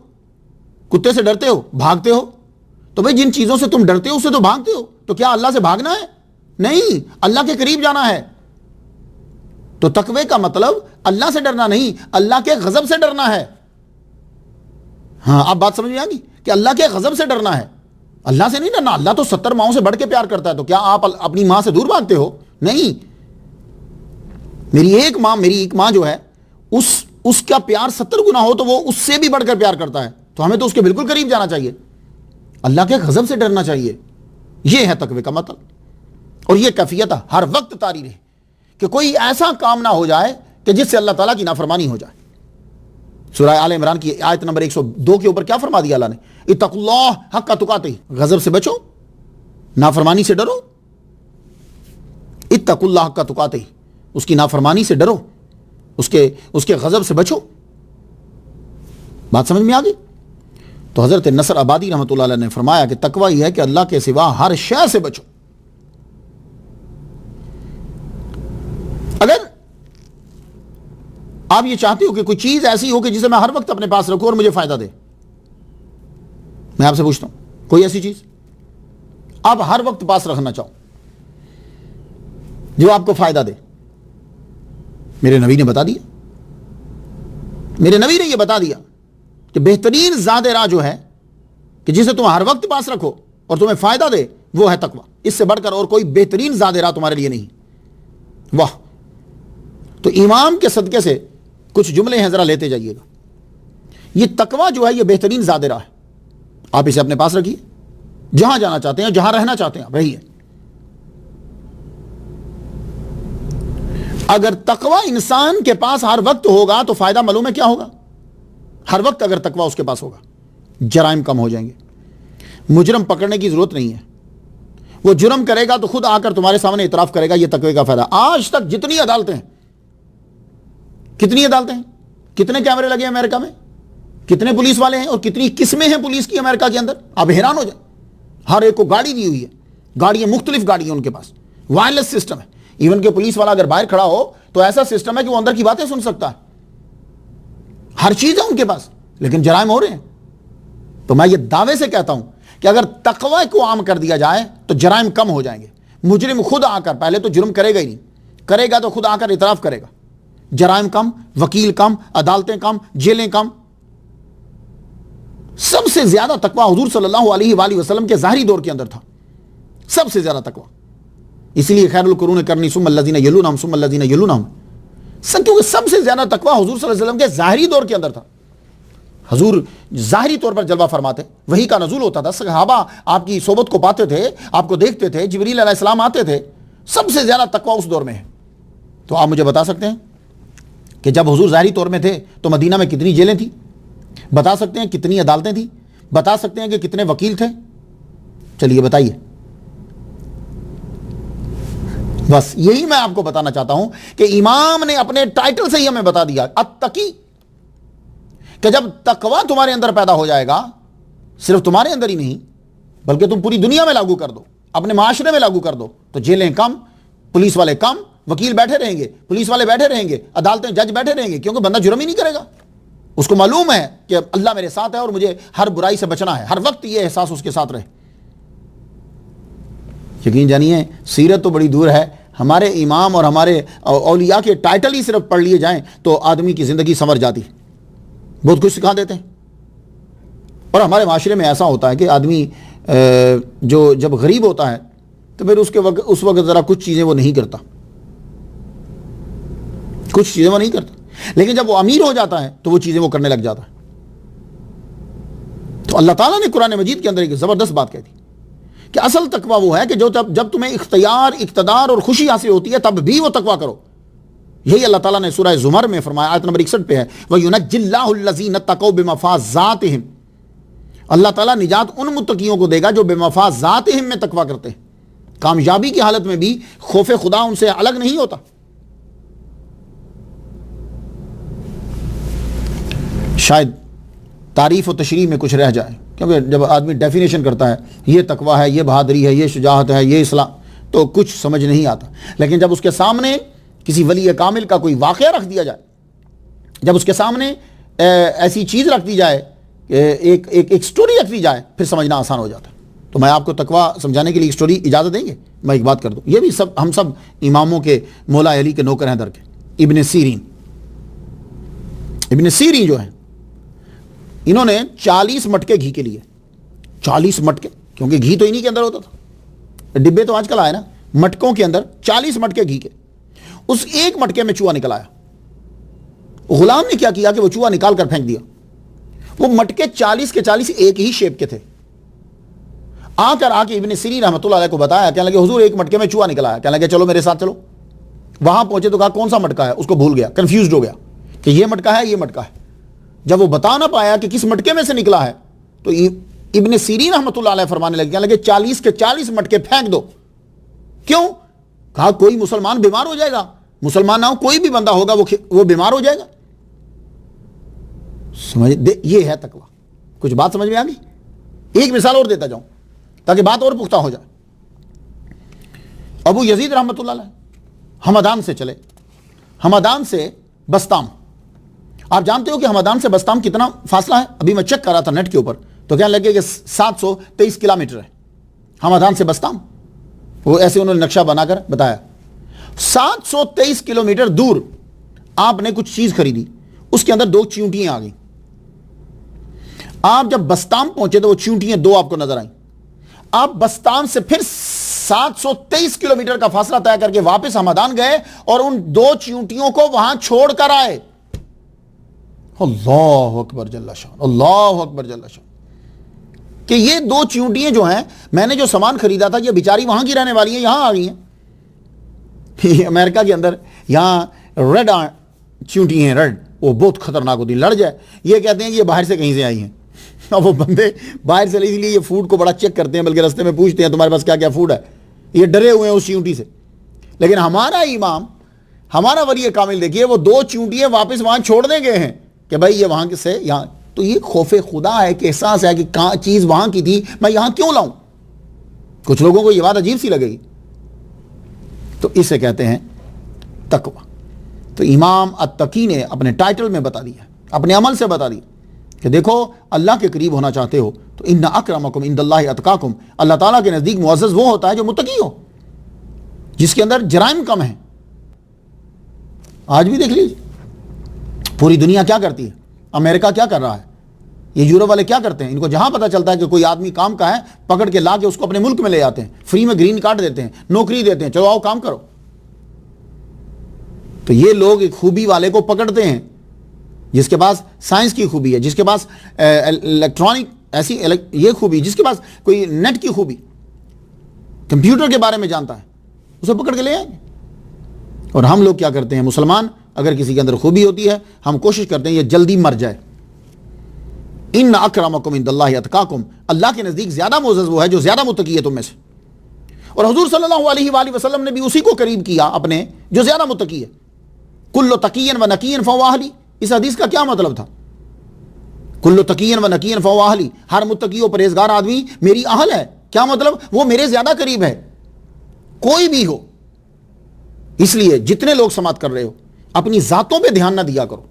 کتے سے ڈرتے ہو بھاگتے ہو. تو بھئی جن چیزوں سے تم ڈرتے ہو اس سے تو بھاگتے ہو. تو کیا اللہ سے بھاگنا ہے؟ نہیں، اللہ کے قریب جانا ہے. تو تقوی کا مطلب اللہ سے ڈرنا نہیں، اللہ کے غضب سے ڈرنا ہے. ہاں، آپ بات سمجھ میں آ گئی کہ اللہ کے غضب سے ڈرنا ہے، اللہ سے نہیں ڈرنا. اللہ تو 70 ماؤں سے بڑھ کے پیار کرتا ہے. تو کیا آپ اپنی ماں سے دور بھاگتے ہو؟ نہیں. میری ایک ماں جو ہے اس کا پیار 70 گنا ہو تو وہ اس سے بھی بڑھ کر پیار کرتا ہے. تو ہمیں تو اس کے بالکل قریب جانا چاہیے، اللہ کے غضب سے ڈرنا چاہیے. یہ ہے تقوی کا مطلب. اور یہ کیفیت ہر وقت طاری رہے کہ کوئی ایسا کام نہ ہو جائے کہ جس سے اللہ تعالیٰ کی نافرمانی ہو جائے. سورہ آل عمران کی آیت نمبر 102 کے اوپر کیا فرما دیا اللہ نے؟ اتقوا اللہ حق تقاتہ، غضب سے بچو، نافرمانی سے ڈرو. اتقوا اللہ حق تقاتہ، اس کی نافرمانی سے ڈرو، اس کے غضب سے بچو. بات سمجھ میں آ گئی؟ تو حضرت نصر آبادی رحمۃ اللہ علیہ نے فرمایا کہ تقوی یہ ہے کہ اللہ کے سوا ہر شے سے بچو. اگر آپ یہ چاہتے ہو کہ کوئی چیز ایسی ہو کہ جسے میں ہر وقت اپنے پاس رکھوں اور مجھے فائدہ دے، میں آپ سے پوچھتا ہوں کوئی ایسی چیز آپ ہر وقت پاس رکھنا چاہو جو آپ کو فائدہ دے؟ میرے نبی نے بتا دیا. میرے نبی نے یہ بتا دیا کہ بہترین زیادہ راہ جو ہے کہ جسے تم ہر وقت پاس رکھو اور تمہیں فائدہ دے وہ ہے تقوی. اس سے بڑھ کر اور کوئی بہترین زیادہ راہ تمہارے لیے نہیں. واہ. تو امام کے صدقے سے کچھ جملے ہیں، ذرا لیتے جائیے گا. یہ تقوی جو ہے یہ بہترین زیادہ راہ ہے. آپ اسے اپنے پاس رکھیے، جہاں جانا چاہتے ہیں، جہاں رہنا چاہتے ہیں آپ رہیے. اگر تقوی انسان کے پاس ہر وقت ہوگا تو فائدہ معلوم ہے کیا ہوگا؟ ہر وقت اگر تقوی اس کے پاس ہوگا جرائم کم ہو جائیں گے. مجرم پکڑنے کی ضرورت نہیں ہے. وہ جرم کرے گا تو خود آ کر تمہارے سامنے اعتراف کرے گا. یہ تقوی کا فائدہ. آج تک جتنی عدالتیں ہیں، کتنے کیمرے لگے ہیں امریکہ میں، کتنے پولیس والے ہیں اور کتنی قسمیں ہیں پولیس کی امریکہ کے اندر، آپ حیران ہو جائیں. ہر ایک کو گاڑی دی ہوئی ہے، گاڑیاں مختلف گاڑیاں ان کے پاس، وائرلیس سسٹم ہے. ایون کہ پولیس والا اگر باہر کھڑا ہو تو ایسا سسٹم ہے کہ وہ اندر کی باتیں سن سکتا ہے. ہر چیز ہے ان کے پاس، لیکن جرائم ہو رہے ہیں. تو میں یہ دعوے سے کہتا ہوں کہ اگر تقوی کو عام کر دیا جائے تو جرائم کم ہو جائیں گے. مجرم خود آ کر، پہلے تو جرم کرے گا ہی نہیں، کرے گا تو خود آ کر اعتراف کرے گا. جرائم کم، وکیل کم، عدالتیں کم، جیلیں کم. سب سے زیادہ تقوی حضور صلی اللہ علیہ وآلہ وسلم کے ظاہری دور کے اندر تھا. سب سے زیادہ تقوی. اسی لیے خیر القرون کرنی ثم الذین یلونہم ثم الذین یلونہم. کیونکہ سب سے زیادہ تقوی حضور صلی اللہ علیہ وسلم کے ظاہری دور کے اندر تھا. حضور ظاہری طور پر جلوہ فرماتے، وحی کا نزول ہوتا تھا، صحابہ آپ کی صحبت کو پاتے تھے، آپ کو دیکھتے تھے، جبریل علیہ السلام آتے تھے. سب سے زیادہ تقوی اس دور میں ہے. تو آپ مجھے بتا سکتے ہیں کہ جب حضور ظاہری طور میں تھے تو مدینہ میں کتنی جیلیں تھیں؟ بتا سکتے ہیں کتنی عدالتیں تھیں؟ بتا سکتے ہیں کہ کتنے وکیل تھے؟ چلیے بتائیے. بس یہی میں آپ کو بتانا چاہتا ہوں کہ امام نے اپنے ٹائٹل سے ہی ہمیں بتا دیا اتقی، کہ جب تقوی تمہارے اندر پیدا ہو جائے گا، صرف تمہارے اندر ہی نہیں بلکہ تم پوری دنیا میں لاگو کر دو، اپنے معاشرے میں لاگو کر دو، تو جیلیں کم، پولیس والے کم، وکیل بیٹھے رہیں گے، پولیس والے بیٹھے رہیں گے، عدالتیں جج بیٹھے رہیں گے، کیونکہ بندہ جرم ہی نہیں کرے گا. اس کو معلوم ہے کہ اللہ میرے ساتھ ہے اور مجھے ہر برائی سے بچنا ہے، ہر وقت یہ احساس اس کے ساتھ رہے۔ یقین جانیے سیرت تو بڑی دور ہے، ہمارے امام اور ہمارے اولیاء کے ٹائٹل ہی صرف پڑھ لیے جائیں تو آدمی کی زندگی سنور جاتی، بہت کچھ سکھا دیتے ہیں۔ اور ہمارے معاشرے میں ایسا ہوتا ہے کہ آدمی جو جب غریب ہوتا ہے تو پھر اس وقت ذرا کچھ چیزیں وہ نہیں کرتا، لیکن جب وہ امیر ہو جاتا ہے تو وہ چیزیں وہ کرنے لگ جاتا ہے۔ تو اللہ تعالیٰ نے قرآن مجید کے اندر ایک زبردست بات کہہ دی کہ اصل تقویٰ وہ ہے کہ جب تمہیں اختیار، اقتدار اور خوشی حاصل ہوتی ہے تب بھی وہ تقویٰ کرو۔ یہی اللہ تعالیٰ نے سورہ زمر میں فرمایا، آیت نمبر 61 پہ ہے، وَيُنَجِّ اللَّهُ الَّذِينَ اتَّقَوْا بِمَفَازَاتِهِمْ، اللہ تعالیٰ نجات ان متقیوں کو دے گا جو بمفازاتہم میں تقویٰ کرتے ہیں۔ کامیابی کی حالت میں بھی خوف خدا ان سے الگ نہیں ہوتا۔ شاید تعریف و تشریح میں کچھ رہ جائے، کیونکہ جب آدمی ڈیفینیشن کرتا ہے یہ تقویٰ ہے، یہ بہادری ہے، یہ شجاعت ہے، یہ اسلام، تو کچھ سمجھ نہیں آتا۔ لیکن جب اس کے سامنے کسی ولی کامل کا کوئی واقعہ رکھ دیا جائے، جب اس کے سامنے ایسی چیز رکھ دی جائے، ایک سٹوری رکھ دی جائے، پھر سمجھنا آسان ہو جاتا ہے۔ تو میں آپ کو تقویٰ سمجھانے کے لیے ایک سٹوری اجازت دیں گے؟ میں ایک بات کر دوں، یہ بھی ہم سب اماموں کے مولا علی کے نوکر ہیں در کے۔ ابن سیرین جو ہیں، انہوں نے 40 مٹکے گھی کے لیے، 40 مٹکے، کیونکہ گھی تو انہی کے اندر ہوتا تھا، ڈبے تو آج کل آئے نا، مٹکوں کے اندر 40 مٹکے گھی کے، اس ایک مٹکے میں چوہا نکل آیا۔ غلام نے کیا کیا کہ وہ چوہا نکال کر پھینک دیا۔ وہ مٹکے 40 کے 40 ایک ہی شیپ کے تھے۔ آ کے ابن سیرین رحمۃ اللہ علیہ کو بتایا، کہنے لگے حضور ایک مٹکے میں چوہا نکل آیا۔ کہنے لگے چلو میرے ساتھ چلو۔ وہاں پہنچے تو کہا کون سا مٹکا ہے؟ اس کو بھول گیا، کنفیوزڈ ہو گیا کہ یہ مٹکا ہے، یہ مٹکا ہے۔ جب وہ بتا نہ پایا کہ کس مٹکے میں سے نکلا ہے تو ابن سیرین رحمۃ اللہ علیہ فرمانے لگے، کہنے لگے 40 کے 40 مٹکے پھینک دو۔ کیوں؟ کہا کوئی مسلمان بیمار ہو جائے گا، مسلمان نہ ہو کوئی بھی بندہ ہوگا وہ بیمار ہو جائے گا۔ سمجھ دے، یہ ہے تقویٰ۔ کچھ بات سمجھ میں آ گئی؟ ایک مثال اور دیتا جاؤں تاکہ بات اور پختہ ہو جائے۔ ابو یزید رحمۃ اللہ علیہ ہمدان سے چلے، ہمدان سے بستام۔ آپ جانتے ہو کہ ہمدان سے بستام کتنا فاصلہ ہے؟ ابھی میں چیک کر رہا تھا نیٹ کے اوپر، تو کہنے لگے کہ 723 کلومیٹر ہے ہمدان سے بستام۔ وہ ایسے انہوں نے نقشہ بنا کر بتایا۔ 723 کلومیٹر دور آپ نے کچھ چیز خریدی، اس کے اندر 2 چیونٹیاں آ گئیں۔ آپ جب بستام پہنچے تو وہ چیونٹیاں 2 آپ کو نظر آئیں۔ آپ بستام سے پھر 723 کلومیٹر کا فاصلہ طے کر کے واپس ہمدان گئے اور ان 2 چیونٹیوں کو وہاں چھوڑ کر آئے۔ اللہ اکبر جل شان، اللہ اکبر جل شان، کہ یہ 2 چیونٹیاں جو ہیں، میں نے جو سامان خریدا تھا، یہ بیچاری وہاں کی رہنے والی ہیں، یہاں آ گئی ہیں۔ امریکہ کے اندر یہاں ریڈ چیونٹی ہیں، ریڈ، وہ بہت خطرناک ہوتی ہیں، لڑ جائے یہ کہتے ہیں کہ یہ باہر سے کہیں سے آئی ہیں۔ اب وہ بندے باہر سے، اس لیے یہ فوڈ کو بڑا چیک کرتے ہیں، بلکہ رستے میں پوچھتے ہیں تمہارے پاس کیا کیا فوڈ ہے، یہ ڈرے ہوئے ہیں اس چیونٹی سے۔ لیکن ہمارا امام، ہمارا ولی کامل دیکھیے، وہ 2 چیونٹیاں واپس وہاں چھوڑنے گئے ہیں کہ بھائی یہ وہاں سے یہاں، تو یہ خوف خدا ہے کہ احساس ہے کہ چیز وہاں کی تھی، میں یہاں کیوں لاؤں؟ کچھ لوگوں کو یہ بات عجیب سی لگے گی، تو اسے کہتے ہیں تقویٰ۔ تو امام التقی نے اپنے ٹائٹل میں بتا دیا، اپنے عمل سے بتا دیا کہ دیکھو اللہ کے قریب ہونا چاہتے ہو تو ان اکرمکم عند اللہ اتقاکم، اللہ تعالیٰ کے نزدیک معزز وہ ہوتا ہے جو متقی ہو، جس کے اندر جرائم کم ہیں۔ آج بھی دیکھ لیجیے پوری دنیا کیا کرتی ہے، امریکہ کیا کر رہا ہے، یہ یورپ والے کیا کرتے ہیں، ان کو جہاں پتہ چلتا ہے کہ کوئی آدمی کام کا ہے، پکڑ کے لا کے اس کو اپنے ملک میں لے آتے ہیں، فری میں گرین کارڈ دیتے ہیں، نوکری دیتے ہیں، چلو آؤ کام کرو۔ تو یہ لوگ ایک خوبی والے کو پکڑتے ہیں جس کے پاس سائنس کی خوبی ہے، جس کے پاس الیکٹرانک ایسی یہ خوبی، جس کے پاس کوئی نیٹ کی خوبی، کمپیوٹر کے بارے میں جانتا ہے، اسے پکڑ کے لے آئیں گے۔ اور ہم لوگ کیا کرتے ہیں، مسلمان اگر کسی کے اندر خوبی ہوتی ہے ہم کوشش کرتے ہیں یہ جلدی مر جائے۔ ان اکرمکم عند اللہ اتقاکم، اللہ کے نزدیک زیادہ معزز وہ ہے جو زیادہ متقی ہے تم میں سے۔ اور حضور صلی اللہ علیہ وآلہ وسلم نے بھی اسی کو قریب کیا اپنے، جو زیادہ متقی ہے۔ کل تقی و نقی فہو اہلی، اس حدیث کا کیا مطلب تھا؟ کل تقی و نقی فہو اہلی، ہر متقی و پرہیزگار آدمی میری اہل ہے۔ کیا مطلب؟ وہ میرے زیادہ قریب ہے، کوئی بھی ہو۔ اس لیے جتنے لوگ سماعت کر رہے ہو اپنی ذاتوں پہ دھیان نہ دیا کرو،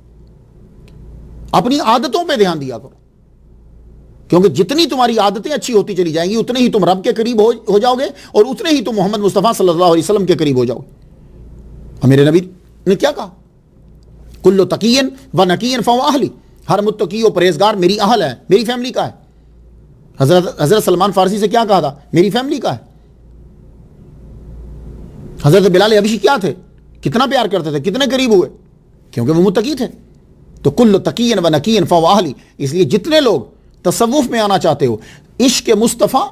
اپنی عادتوں پہ دھیان دیا کرو، کیونکہ جتنی تمہاری عادتیں اچھی ہوتی چلی جائیں گی اتنے ہی تم رب کے قریب ہو جاؤ گے، اور اتنے ہی تم محمد مصطفیٰ صلی اللہ علیہ وسلم کے قریب ہو جاؤ گے۔ اور میرے نبی نے کیا کہا؟ کل تقین و نقین فہو اہلی، ہر متقی و پرہیزگار میری اہل ہے، میری فیملی کا ہے۔ حضرت سلمان فارسی سے کیا کہا تھا؟ میری فیملی کا ہے۔ حضرت بلال حبشی کیا تھے؟ کتنا پیار کرتے تھے، کتنے قریب ہوئے؟ کیونکہ وہ متقی تھے۔ تو کل تقین و نقین فہو اہلی، اس لیے جتنے لوگ تصوف میں آنا چاہتے ہو، عشق مصطفیٰ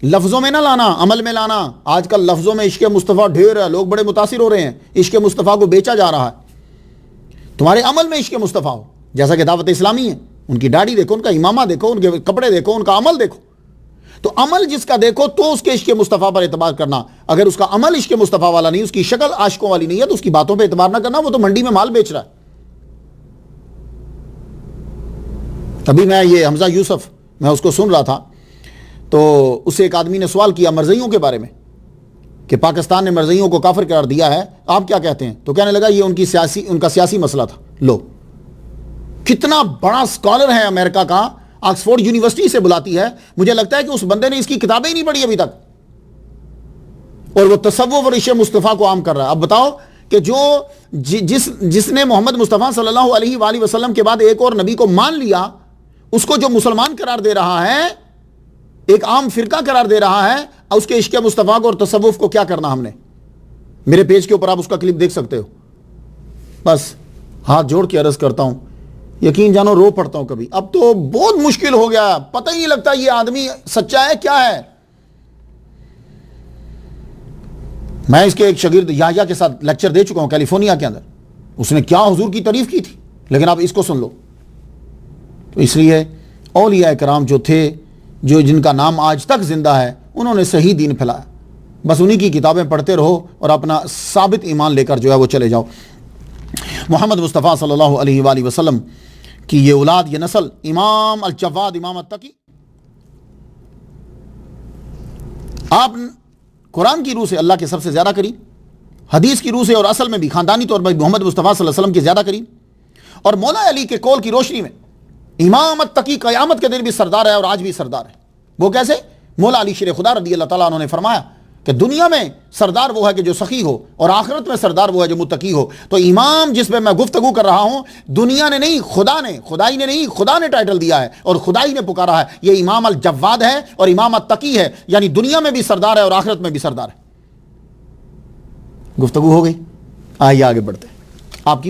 لفظوں میں نہ لانا، عمل میں لانا۔ آج کل لفظوں میں عشق مصطفیٰ ڈھیر ہے، لوگ بڑے متاثر ہو رہے ہیں، عشق مصطفیٰ کو بیچا جا رہا ہے۔ تمہارے عمل میں عشق مصطفیٰ ہو، جیسا کہ دعوت اسلامی ہے، ان کی داڑھی دیکھو، ان کا امامہ دیکھو، ان کے کپڑے دیکھو، ان کا عمل دیکھو۔ تو عمل جس کا دیکھو تو اس کے عشق مصطفیٰ پر اعتبار کرنا، اگر اس کا عمل عشق مصطفیٰ والا نہیں، اس کی شکل عاشقوں والی نہیں ہے، تو اس کی باتوں پہ اعتبار نہ کرنا، وہ تو منڈی میں مال بیچ رہا ہے۔ ابھی میں یہ حمزہ یوسف، میں اس کو سن رہا تھا، تو اس سے ایک آدمی نے سوال کیا مرزائیوں کے بارے میں کہ پاکستان نے مرزائیوں کو کافر قرار دیا ہے، آپ کیا کہتے ہیں؟ تو کہنے لگا یہ ان کا سیاسی مسئلہ تھا۔ لو، کتنا بڑا اسکالر ہے امریکہ کا، آکسفورڈ یونیورسٹی سے بلاتی ہے، مجھے لگتا ہے کہ اس بندے نے اس کی کتابیں ہی نہیں پڑھی ابھی تک، اور وہ تصوف اور عشق مصطفیٰ کو عام کر رہا ہے۔ اب بتاؤ کہ جس نے محمد مصطفیٰ صلی اللہ علیہ وآلہ وسلم کے بعد ایک اور نبی کو مان لیا، اس کو جو مسلمان قرار دے رہا ہے، ایک عام فرقہ قرار دے رہا ہے، اس کے عشق مصطفیٰ کو اور تصوف کو کیا کرنا ہم نے؟ میرے پیج کے اوپر آپ اس کا کلپ دیکھ سکتے ہو۔ بس ہاتھ جوڑ کے عرض کرتا ہوں، یقین جانو رو پڑتا ہوں کبھی، اب تو بہت مشکل ہو گیا، پتہ ہی نہیں لگتا یہ آدمی سچا ہے کیا ہے۔ میں اس کے ایک شاگرد یحییٰ کے ساتھ لیکچر دے چکا ہوں کیلیفورنیا کے اندر، اس نے کیا حضور کی تعریف کی تھی، لیکن آپ اس کو سن لو۔ تو اس لیے اولیاء کرام جو تھے، جن کا نام آج تک زندہ ہے، انہوں نے صحیح دین پھیلایا، بس انہی کی کتابیں پڑھتے رہو اور اپنا ثابت ایمان لے کر جو ہے وہ چلے جاؤ۔ محمد مصطفیٰ صلی اللہ علیہ وآلہ وسلم کی یہ اولاد، یہ نسل، امام الجواد، امام التقی، آپ قرآن کی روح سے اللہ کے سب سے زیادہ قریب، حدیث کی روح سے اور اصل میں بھی خاندانی طور پر محمد مصطفیٰ صلی اللہ علیہ وسلم کے زیادہ قریب، اور مولا علی کے قول کی روشنی میں امام التقی قیامت کے دن بھی سردار ہے اور آج بھی سردار ہے۔ وہ کیسے؟ مولا علی شیر خدا رضی اللہ تعالیٰ عنہ نے فرمایا کہ دنیا میں سردار وہ ہے کہ جو سخی ہو، اور آخرت میں سردار وہ ہے جو متقی ہو۔ تو امام جس پہ میں گفتگو کر رہا ہوں، دنیا نے نہیں، خدائی نے نہیں، خدا نے ٹائٹل دیا ہے اور خدائی نے پکارا ہے، یہ امام الجواد ہے اور امام التقی ہے، یعنی دنیا میں بھی سردار ہے اور آخرت میں بھی سردار ہے۔ گفتگو ہو گئی، آئیے آگے بڑھتے ہیں۔ آپ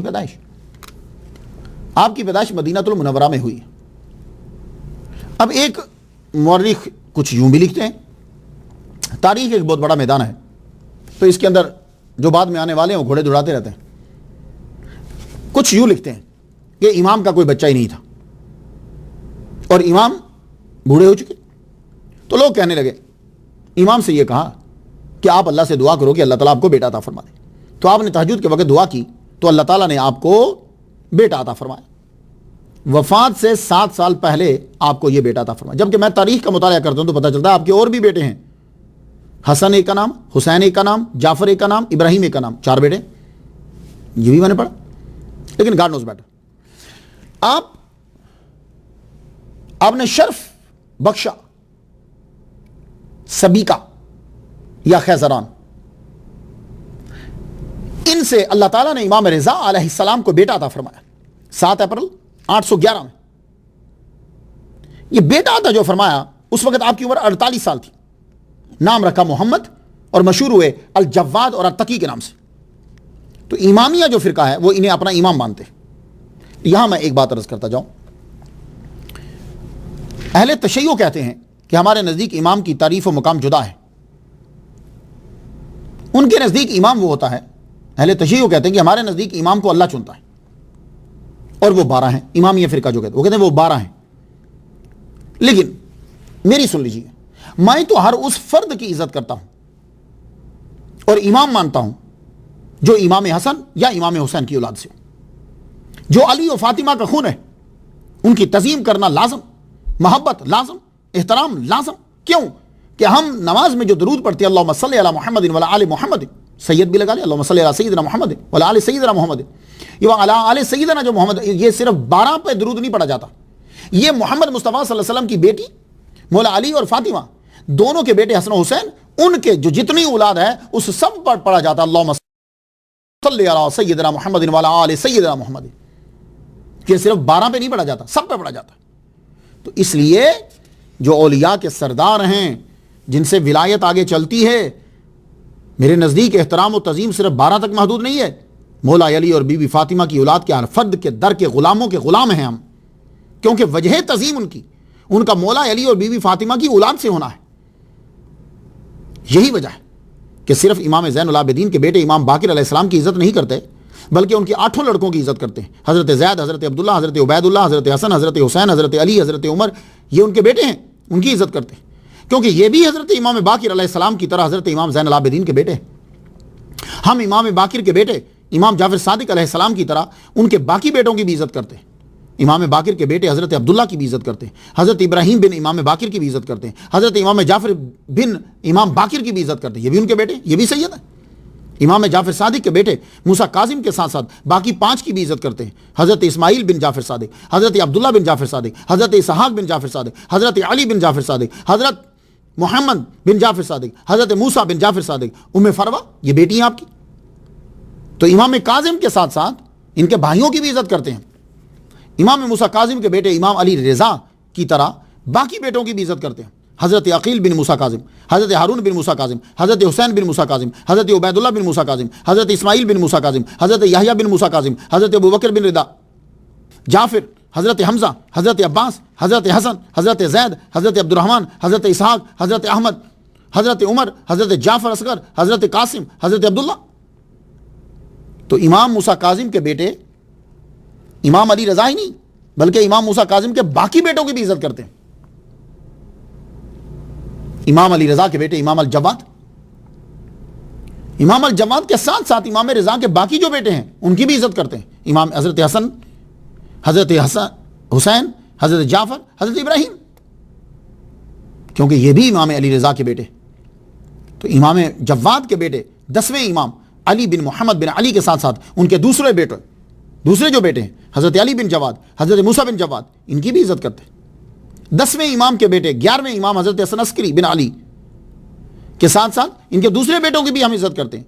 کی پیدائش مدینہ المنورہ میں ہوئی۔ اب ایک مورخ کچھ یوں بھی لکھتے ہیں، تاریخ ایک بہت بڑا میدان ہے، تو اس کے اندر جو بعد میں آنے والے ہیں وہ گھوڑے دوڑاتے رہتے ہیں۔ کچھ یوں لکھتے ہیں کہ امام کا کوئی بچہ ہی نہیں تھا اور امام بوڑھے ہو چکے، تو لوگ کہنے لگے، امام سے یہ کہا کہ آپ اللہ سے دعا کرو کہ اللہ تعالیٰ آپ کو بیٹا عطا فرما دے۔ تو آپ نے تہجد کے وقت دعا کی تو اللہ تعالیٰ نے آپ کو بیٹا عطا فرمایا۔ وفات سے 7 سال پہلے آپ کو یہ بیٹا عطا فرمایا۔ جبکہ میں تاریخ کا مطالعہ کرتا ہوں تو پتہ چلتا ہے آپ کے اور بھی بیٹے ہیں، حسن ایک کا نام، حسین ایک کا نام، جعفر ایک کا نام، ابراہیم ایک کا نام، 4 بیٹے، یہ بھی میں نے پڑھا، لیکن گاڈ نوز بیٹر۔ آپ نے شرف بخشا سبیکا یا خیزران، ان سے اللہ تعالیٰ نے امام رضا علیہ السلام کو بیٹا عطا فرمایا 7 اپریل 811 میں۔ یہ بیٹا عطا جو فرمایا، اس وقت آپ کی عمر 48 سال تھی، نام رکھا محمد اور مشہور ہوئے الجواد اور التقی کے نام سے۔ تو امامیہ جو فرقہ ہے وہ انہیں اپنا امام مانتے ہیں۔ یہاں میں ایک بات عرض کرتا جاؤں، اہل تشیع کہتے ہیں کہ ہمارے نزدیک امام کی تعریف و مقام جدا ہے۔ ان کے نزدیک امام وہ ہوتا ہے، اہل تشیع کہتے ہیں کہ ہمارے نزدیک امام کو اللہ چنتا ہے، اور وہ 12 ہیں۔ امامیہ فرقہ جو کہتے ہیں وہ 12 ہیں۔ لیکن میری سن لیجیے، میں تو ہر اس فرد کی عزت کرتا ہوں اور امام مانتا ہوں جو امام حسن یا امام حسین کی اولاد سے، جو علی و فاطمہ کا خون ہے، ان کی تعظیم کرنا لازم، محبت لازم، احترام لازم۔ کیوں کہ ہم نماز میں جو درود پڑھتے ہیں، اللہم صلی علی محمد وعلی آل محمد، سید بھی لگا لیا، اللہم صلی علی سیدنا محمد وعلی آل سیدنا محمد. یہ علی آل سیدنا جو محمد، یہ صرف 12 پہ درود نہیں پڑھا جاتا. یہ محمد مصطفیٰ صلی اللہ علیہ وسلم کی بیٹی مولا علی اور فاطمہ دونوں کے بیٹے حسن و حسین، ان کے جو جتنی اولاد ہے اس سب پر پڑھا جاتا اللہم صلی علی سیدنا محمد وعلی آل سیدنا محمد. یہ صرف 12 پہ نہیں پڑھا جاتا، سب پہ پڑھا جاتا. تو اس لیے جو اولیاء کے سردار ہیں، جن سے ولایت آگے چلتی ہے، میرے نزدیک احترام و تعظیم صرف 12 تک محدود نہیں ہے. مولا علی اور بی بی فاطمہ کی اولاد کے ہر فرد کے در کے غلاموں کے غلام ہیں ہم، کیونکہ وجہ تعظیم ان کا مولا علی اور بی بی فاطمہ کی اولاد سے ہونا ہے. یہی وجہ ہے کہ صرف امام زین العابدین کے بیٹے امام باقر علیہ السلام کی عزت نہیں کرتے، بلکہ ان کے 8 لڑکوں کی عزت کرتے ہیں. حضرت زید، حضرت عبداللہ، حضرت عبید اللہ، حضرت حسن، حضرت حسین، حضرت علی، حضرت عمر، یہ ان کے بیٹے ہیں، ان کی عزت کرتے ہیں، کیونکہ یہ بھی حضرت امام باقر علیہ السلام کی طرح حضرت امام زین العابدین کے بیٹے ہیں. ہم امام باقر کے بیٹے امام جعفر صادق علیہ السلام کی طرح ان کے باقی بیٹوں کی بھی عزت کرتے ہیں. امام باقر کے بیٹے حضرت عبداللہ کی بھی عزت کرتے ہیں، حضرت ابراہیم بن امام باقر کی بھی عزت کرتے ہیں، حضرت امام جعفر بن امام باقر کی بھی عزت کرتے ہیں، یہ بھی ان کے بیٹے، یہ بھی سید ہیں. امام جعفر صادق کے بیٹے موسیٰ کاظم کے ساتھ ساتھ باقی 5 کی بھی عزت کرتے ہیں، حضرت اسماعیل بن جعفر صادق، حضرت عبداللہ بن جعفر صادق، حضرت اسحاق بن جعفر صادق، حضرت علی بن جعفر صادق، حضرت محمد بن جعفر صادق، حضرت موسیٰ بن جعفر صادق، فروہ، یہ بیٹی ہیں آپ کی. تو امام کاظم کے ساتھ ساتھ ان کے بھائیوں کی بھی عزت کرتے ہیں. امام موسیٰ کاظم کے بیٹے امام علی رضا کی طرح باقی بیٹوں کی بھی عزت کرتے ہیں. حضرت عقیل بن موسیٰ کاظم، حضرت ہارون بن موسیٰ کاظم، حضرت حسین بن موسیٰ کاظم، حضرت عبید اللہ بن موسیٰ کاظم، حضرت اسماعیل بن موسیٰ کاظم، حضرت یحییٰ بن موسیٰ کاظم، حضرت ابوبکر بن رضا، جعفر، حضرت حمزہ، حضرت عباس، حضرت حسن، حضرت زید، حضرت عبد الرحمن، حضرت اسحاق، حضرت احمد، حضرت عمر، حضرت جعفر اصغر، حضرت قاسم، حضرت عبداللہ. تو امام موسیٰ کاظم کے بیٹے امام علی رضا ہی نہیں بلکہ امام موسیٰ کاظم کے باقی بیٹوں کی بھی عزت کرتے ہیں. امام علی رضا کے بیٹے امام الجواد کے ساتھ ساتھ امام رضا کے باقی جو بیٹے ہیں ان کی بھی عزت کرتے ہیں. امام حضرت حسن، حضرت حسین، حضرت جعفر، حضرت ابراہیم، کیونکہ یہ بھی امام علی رضا کے بیٹے. تو امام جواد کے بیٹے 10ویں امام علی بن محمد بن علی کے ساتھ ساتھ ان کے دوسرے جو بیٹے ہیں حضرت علی بن جواد، حضرت موسیٰ بن جواد، ان کی بھی عزت کرتے ہیں. 10ویں امام کے بیٹے 11ویں امام حضرت حسن عسکری بن علی کے ساتھ ساتھ ان کے دوسرے بیٹوں کی بھی ہم عزت کرتے ہیں.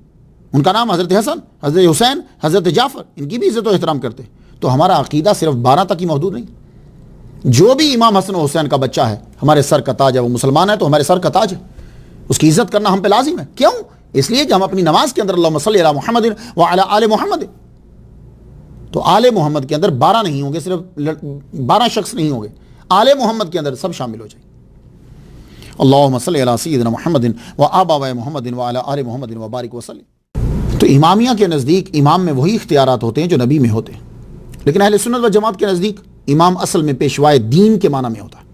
ان کا نام حضرت حسن، حضرت حسین، حضرت جعفر، ان کی بھی عزت و احترام کرتے ہیں. تو ہمارا عقیدہ صرف 12 تک ہی محدود نہیں. جو بھی امام حسن و حسین کا بچہ ہے ہمارے سر کا تاج ہے، وہ مسلمان ہے تو ہمارے سر کا تاج ہے، اس کی عزت کرنا ہم پہ لازم ہے. کیوں؟ اس لیے کہ ہم اپنی نماز کے اندر اللہم صلی علی محمد وعلی آل محمد، تو آل محمد کے اندر 12 نہیں ہوں گے، صرف 12 شخص نہیں ہوں گے، آل محمد کے اندر سب شامل ہو جائیں. اللہم صلی علی سیدنا محمد و آباء محمد وعلی آل محمد وبارک وسلم. تو امامیہ کے نزدیک امام میں وہی اختیارات ہوتے ہیں جو نبی میں ہوتے ہیں، لیکن اہل سنت و جماعت کے نزدیک امام اصل میں پیشوائے دین کے معنی میں ہوتا ہے.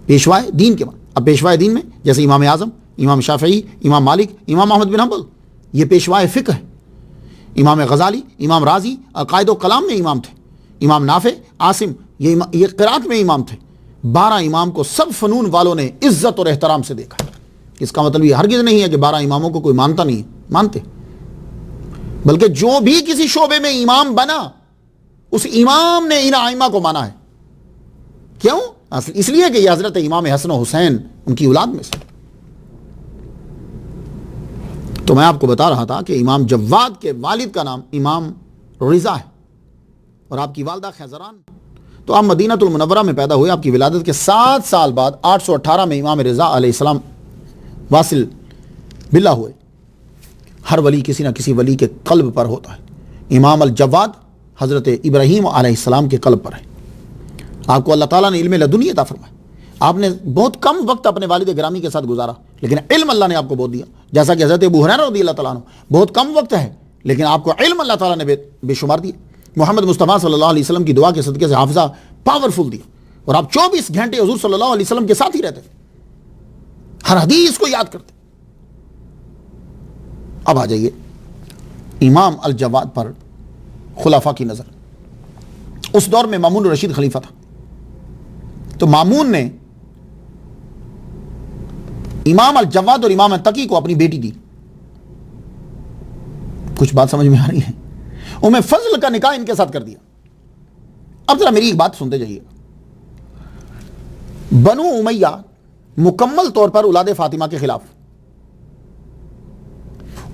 پیشوائے دین کے معنی، اب پیشوائے دین میں جیسے امام اعظم، امام شافعی، امام مالک، امام احمد بن حنبل، یہ پیشوائے فقہ ہے. امام غزالی، امام رازی عقائد و کلام میں امام تھے. امام نافع، عاصم یہ قرات میں امام تھے. 12 امام کو سب فنون والوں نے عزت اور احترام سے دیکھا. اس کا مطلب یہ ہرگز نہیں ہے کہ 12 اماموں کو کوئی مانتا نہیں ہے، مانتے، بلکہ جو بھی کسی شعبے میں امام بنا اس امام نے ان ائمہ کو مانا ہے. کیوں؟ اس لیے کہ یہ حضرت امام حسن و حسین ان کی اولاد میں سے. تو میں آپ کو بتا رہا تھا کہ امام جواد کے والد کا نام امام رضا ہے اور آپ کی والدہ خیزران. تو آپ مدینہ المنورہ میں پیدا ہوئے. آپ کی ولادت کے 7 سال بعد 818 میں امام رضا علیہ السلام واصل باللہ ہوئے. ہر ولی کسی نہ کسی ولی کے قلب پر ہوتا ہے. امام الجواد حضرت ابراہیم علیہ السلام کے قلب پر ہے. آپ کو اللہ تعالیٰ نے علم لدنی عطا فرمایا. آپ نے بہت کم وقت اپنے والد گرامی کے ساتھ گزارا لیکن علم اللہ نے آپ کو بہت دیا. جیسا کہ حضرت ابو ہریرہ رضی اللہ تعالیٰ عنہ بہت کم وقت ہے لیکن آپ کو علم اللہ تعالیٰ نے بے شمار دیا. محمد مصطفیٰ صلی اللہ علیہ وسلم کی دعا کے صدقے سے حافظہ پاورفل دیا اور آپ 24 گھنٹے حضور صلی اللہ علیہ وسلم کے ساتھ ہی رہتے تھے، ہر حدیث کو یاد کرتے. اب آ جائیے امام الجواد پر خلفاء کی نظر. اس دور میں مامون رشید خلیفہ تھا. تو مامون نے امام الجواد اور امام تقی کو اپنی بیٹی دی. کچھ بات سمجھ میں آ رہی ہے؟ ام فضل کا نکاح ان کے ساتھ کر دیا. اب ذرا میری ایک بات سنتے جائیے. بنو امیہ مکمل طور پر اولاد فاطمہ کے خلاف،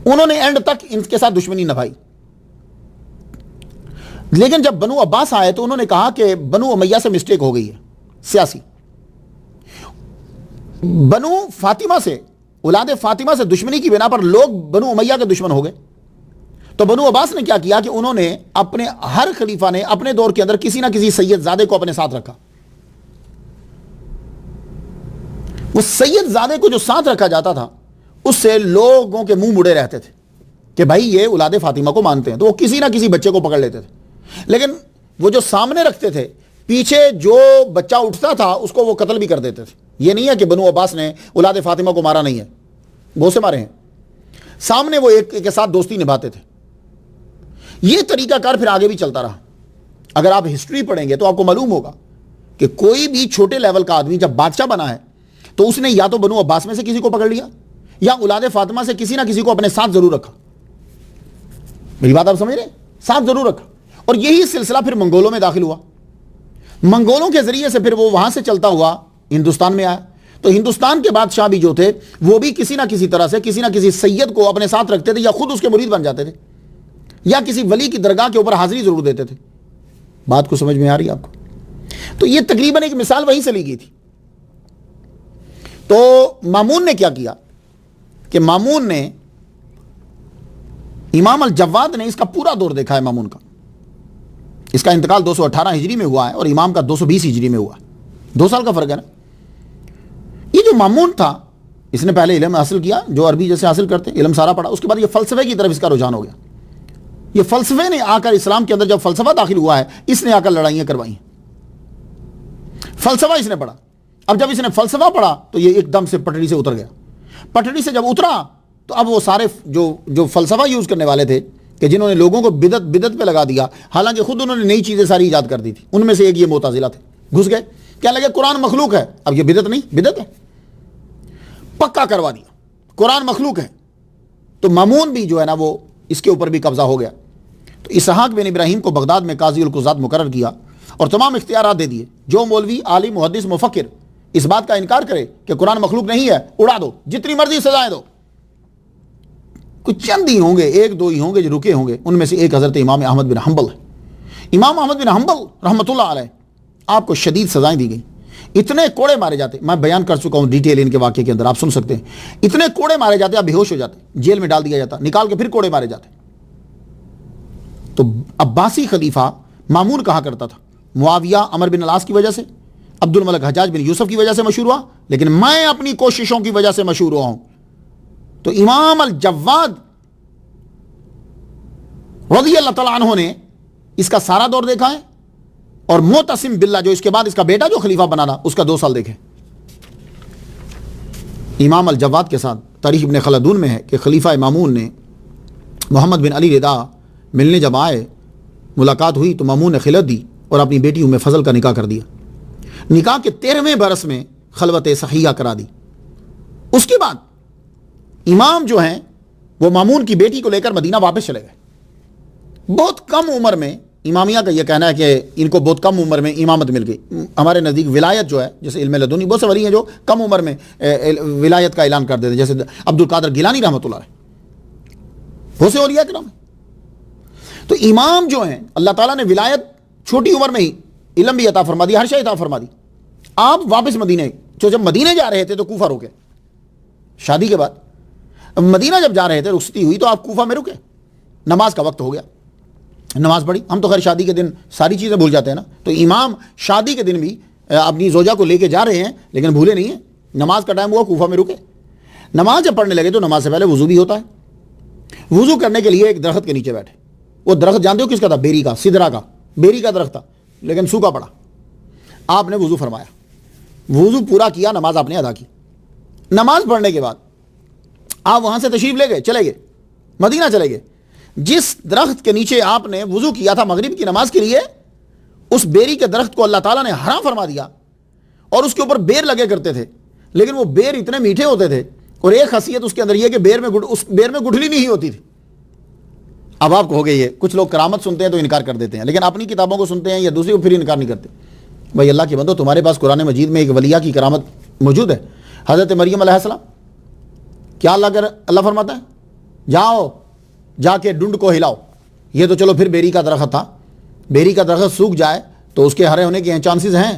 انہوں نے اینڈ تک ان کے ساتھ دشمنی نبھائی. لیکن جب بنو عباس آئے تو انہوں نے کہا کہ بنو امیہ سے مسٹیک ہو گئی ہے سیاسی. بنو فاطمہ سے، اولاد فاطمہ سے دشمنی کی بنا پر لوگ بنو امیہ کے دشمن ہو گئے. تو بنو عباس نے کیا کیا کہ انہوں نے اپنے ہر خلیفہ نے اپنے دور کے اندر کسی نہ کسی سید زادے کو اپنے ساتھ رکھا. وہ سید زادے کو جو ساتھ رکھا جاتا تھا اس سے لوگوں کے منہ مڑے رہتے تھے کہ بھائی یہ اولاد فاطمہ کو مانتے ہیں، تو وہ کسی نہ کسی بچے کو پکڑ لیتے تھے. لیکن وہ جو سامنے رکھتے تھے، پیچھے جو بچہ اٹھتا تھا اس کو وہ قتل بھی کر دیتے تھے. یہ نہیں ہے کہ بنو عباس نے اولاد فاطمہ کو مارا نہیں ہے، بہت سے مارے ہیں. سامنے وہ ایک کے ساتھ دوستی نبھاتے تھے. یہ طریقہ کار پھر آگے بھی چلتا رہا. اگر آپ ہسٹری پڑھیں گے تو آپ کو معلوم ہوگا کہ کوئی بھی چھوٹے لیول کا آدمی جب بادشاہ بنا ہے تو اس نے یا تو بنو عباس میں سے کسی کو پکڑ لیا یا اولاد فاطمہ سے کسی نہ کسی کو اپنے ساتھ ضرور رکھا. میری بات آپ سمجھ رہے ہیں؟ ساتھ ضرور رکھا. اور یہی سلسلہ پھر منگولوں میں داخل ہوا. منگولوں کے ذریعے سے پھر وہ وہاں سے چلتا ہوا ہندوستان میں آیا. تو ہندوستان کے بادشاہ بھی جو تھے وہ بھی کسی نہ کسی طرح سے کسی نہ کسی سید کو اپنے ساتھ رکھتے تھے، یا خود اس کے مرید بن جاتے تھے، یا کسی ولی کی درگاہ کے اوپر حاضری ضرور دیتے تھے. بات کو سمجھ میں آ رہی ہے آپ کو؟ تو یہ تقریباً ایک مثال وہیں سے لی گئی تھی. تو مامون نے کیا کیا کہ مامون نے، امام الجواد نے اس کا پورا دور دیکھا ہے. مامون کا، اس کا انتقال 218 ہجری میں ہوا ہے اور امام کا 220 ہجری میں ہوا ہے. 2 سال کا فرق ہے نا. یہ جو مامون تھا اس نے پہلے علم حاصل کیا جو عربی جیسے حاصل کرتے، علم سارا پڑھا. اس کے بعد یہ فلسفے کی طرف اس کا رجحان ہو گیا. یہ فلسفے نے آ کر اسلام کے اندر جب فلسفہ داخل ہوا ہے اس نے آ کر لڑائیاں کروائی ہیں. فلسفہ اس نے پڑھا. اب جب اس نے فلسفہ پڑھا تو یہ ایک دم سے پٹڑی سے اتر گیا. پٹڑی سے جب اترا تو اب وہ سارے جو فلسفہ یوز کرنے والے تھے کہ جنہوں نے لوگوں کو بدعت پہ لگا دیا، حالانکہ خود انہوں نے نئی چیزیں ساری ایجاد کر دی تھی. ان میں سے ایک یہ معتزلہ تھے. گھس گئے، کیا لگے قرآن مخلوق ہے. اب یہ بدعت نہیں، بدعت ہے، پکا کروا دیا قرآن مخلوق ہے. تو مامون بھی جو ہے نا وہ اس کے اوپر بھی قبضہ ہو گیا. تو اسحاق بن ابراہیم کو بغداد میں قاضی القضات مقرر کیا اور تمام اختیارات دے دیے. جو مولوی، عالم، محدث، مفکر اس بات کا انکار کرے کہ قرآن مخلوق نہیں ہے، اڑا دو، جتنی مرضی سزائیں دو. کچھ چند ہی ہوں گے، 1-2 ہی ہوں گے جو رکے ہوں گے. ان میں سے ایک حضرت امام احمد بن حنبل ہے. امام احمد بن حنبل رحمۃ اللہ علیہ، آپ کو شدید سزائیں دی گئی. اتنے کوڑے مارے جاتے، میں بیان کر چکا ہوں ڈیٹیل ان کے واقعے کے اندر، آپ سن سکتے ہیں. اتنے کوڑے مارے جاتے، آپ بے ہوش ہو جاتے، جیل میں ڈال دیا جاتا، نکال کے پھر کوڑے مارے جاتے. تو عباسی خلیفہ مامون کہا کرتا تھا معاویہ عمر بن العاص کی وجہ سے، عبد الملک حجاج بن یوسف کی وجہ سے مشہور ہوا، لیکن میں اپنی کوششوں کی وجہ سے مشہور ہوا ہوں. تو امام الجواد رضی اللہ تعالیٰ عنہ نے اس کا سارا دور دیکھا ہے، اور معتصم باللہ جو اس کے بعد اس کا بیٹا جو خلیفہ بنا تھا اس کا 2 سال دیکھے. امام الجواد کے ساتھ تاریخ ابن خلدون میں ہے کہ خلیفہ مامون نے محمد بن علی رضا ملنے جب آئے، ملاقات ہوئی تو مامون نے خلعت دی اور اپنی بیٹی ام فضل کا نکاح کر دیا. نکاح کے 13ویں برس میں خلوت صحیحہ کرا دی. اس کے بعد امام جو ہیں وہ مامون کی بیٹی کو لے کر مدینہ واپس چلے گئے. بہت کم عمر میں، امامیہ کا یہ کہنا ہے کہ ان کو بہت کم عمر میں امامت مل گئی. ہمارے نزدیک ولایت جو ہے، جیسے علم لدنی، بہت سے ولی ہیں جو کم عمر میں ولایت کا اعلان کر دیتے ہیں، جیسے عبد القادر گیلانی رحمۃ اللہ علیہ، بہت سے اولیاء کرام ہیں. تو امام جو ہیں اللہ تعالیٰ نے ولایت چھوٹی عمر میں ہی، علم بھی عطا فرما دی، ہر شے عطا فرما دی. آپ واپس مدینہ، جو جب مدینہ جا رہے تھے تو کوفہ رکے. شادی کے بعد مدینہ جب جا رہے تھے، رخصتی ہوئی تو آپ کوفہ میں رکے. نماز کا وقت ہو گیا، نماز پڑھی. ہم تو خیر شادی کے دن ساری چیزیں بھول جاتے ہیں نا، تو امام شادی کے دن بھی اپنی زوجہ کو لے کے جا رہے ہیں لیکن بھولے نہیں ہیں. نماز کا ٹائم ہوا، کوفہ میں رکے. نماز جب پڑھنے لگے تو نماز سے پہلے وضو بھی ہوتا ہے. وضو کرنے کے لیے ایک درخت کے نیچے بیٹھے. وہ درخت جانتے ہو کس کا تھا؟ بیری کا، سدرا کا، بیری کا درخت تھا لیکن سوکھا پڑا. آپ نے وضو فرمایا، وضو پورا کیا، نماز آپ نے ادا کی. نماز پڑھنے کے بعد آپ وہاں سے تشریف لے گئے، چلے گئے مدینہ چلے گئے. جس درخت کے نیچے آپ نے وضو کیا تھا مغرب کی نماز کے لیے، اس بیری کے درخت کو اللہ تعالیٰ نے حرام فرما دیا. اور اس کے اوپر بیر لگے کرتے تھے، لیکن وہ بیر اتنے میٹھے ہوتے تھے. اور ایک خاصیت اس کے اندر یہ کہ اس بیر میں گٹھلی نہیں ہوتی تھی. اب آپ کو ہو گئی ہے، کچھ لوگ کرامت سنتے ہیں تو انکار کر دیتے ہیں، لیکن اپنی کتابوں کو سنتے ہیں یا دوسری کو پھر انکار نہیں کرتے۔ بھائی اللہ کی بندو، تمہارے پاس قرآن مجید میں ایک ولیہ کی کرامت موجود ہے، حضرت مریم علیہ السلام، کیا اللہ فرماتا ہے جاؤ جا کے ڈنڈ کو ہلاؤ۔ یہ تو چلو پھر بیری کا درخت تھا، بیری کا درخت سوکھ جائے تو اس کے ہرے ہونے کے چانسز ہیں،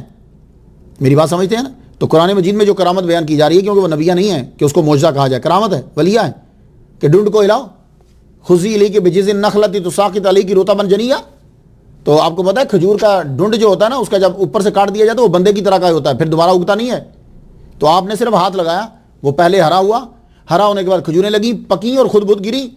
میری بات سمجھتے ہیں نا؟ تو قرآن مجید میں جو کرامت بیان کی جا رہی ہے، کیونکہ وہ نبیہ نہیں ہے کہ اس کو معجزہ کہا جائے، کرامت ہے، ولیہ ہے کہ ڈنڈ کو ہلاؤ، خذی الیک بجذع النخلۃ تساقط علیک رطبا جنیا۔ تو آپ کو پتہ ہے کھجور کا ڈنڈ جو ہوتا ہے نا، اس کا جب اوپر سے کاٹ دیا جائے تو وہ بندے کی طرح کا ہوتا ہے، پھر دوبارہ اگتا نہیں ہے۔ تو آپ نے صرف ہاتھ لگایا، وہ پہلے ہرا ہوا، ہرا ہونے کے بعد کھجوریں لگیں، پکیں اور خود بد گری،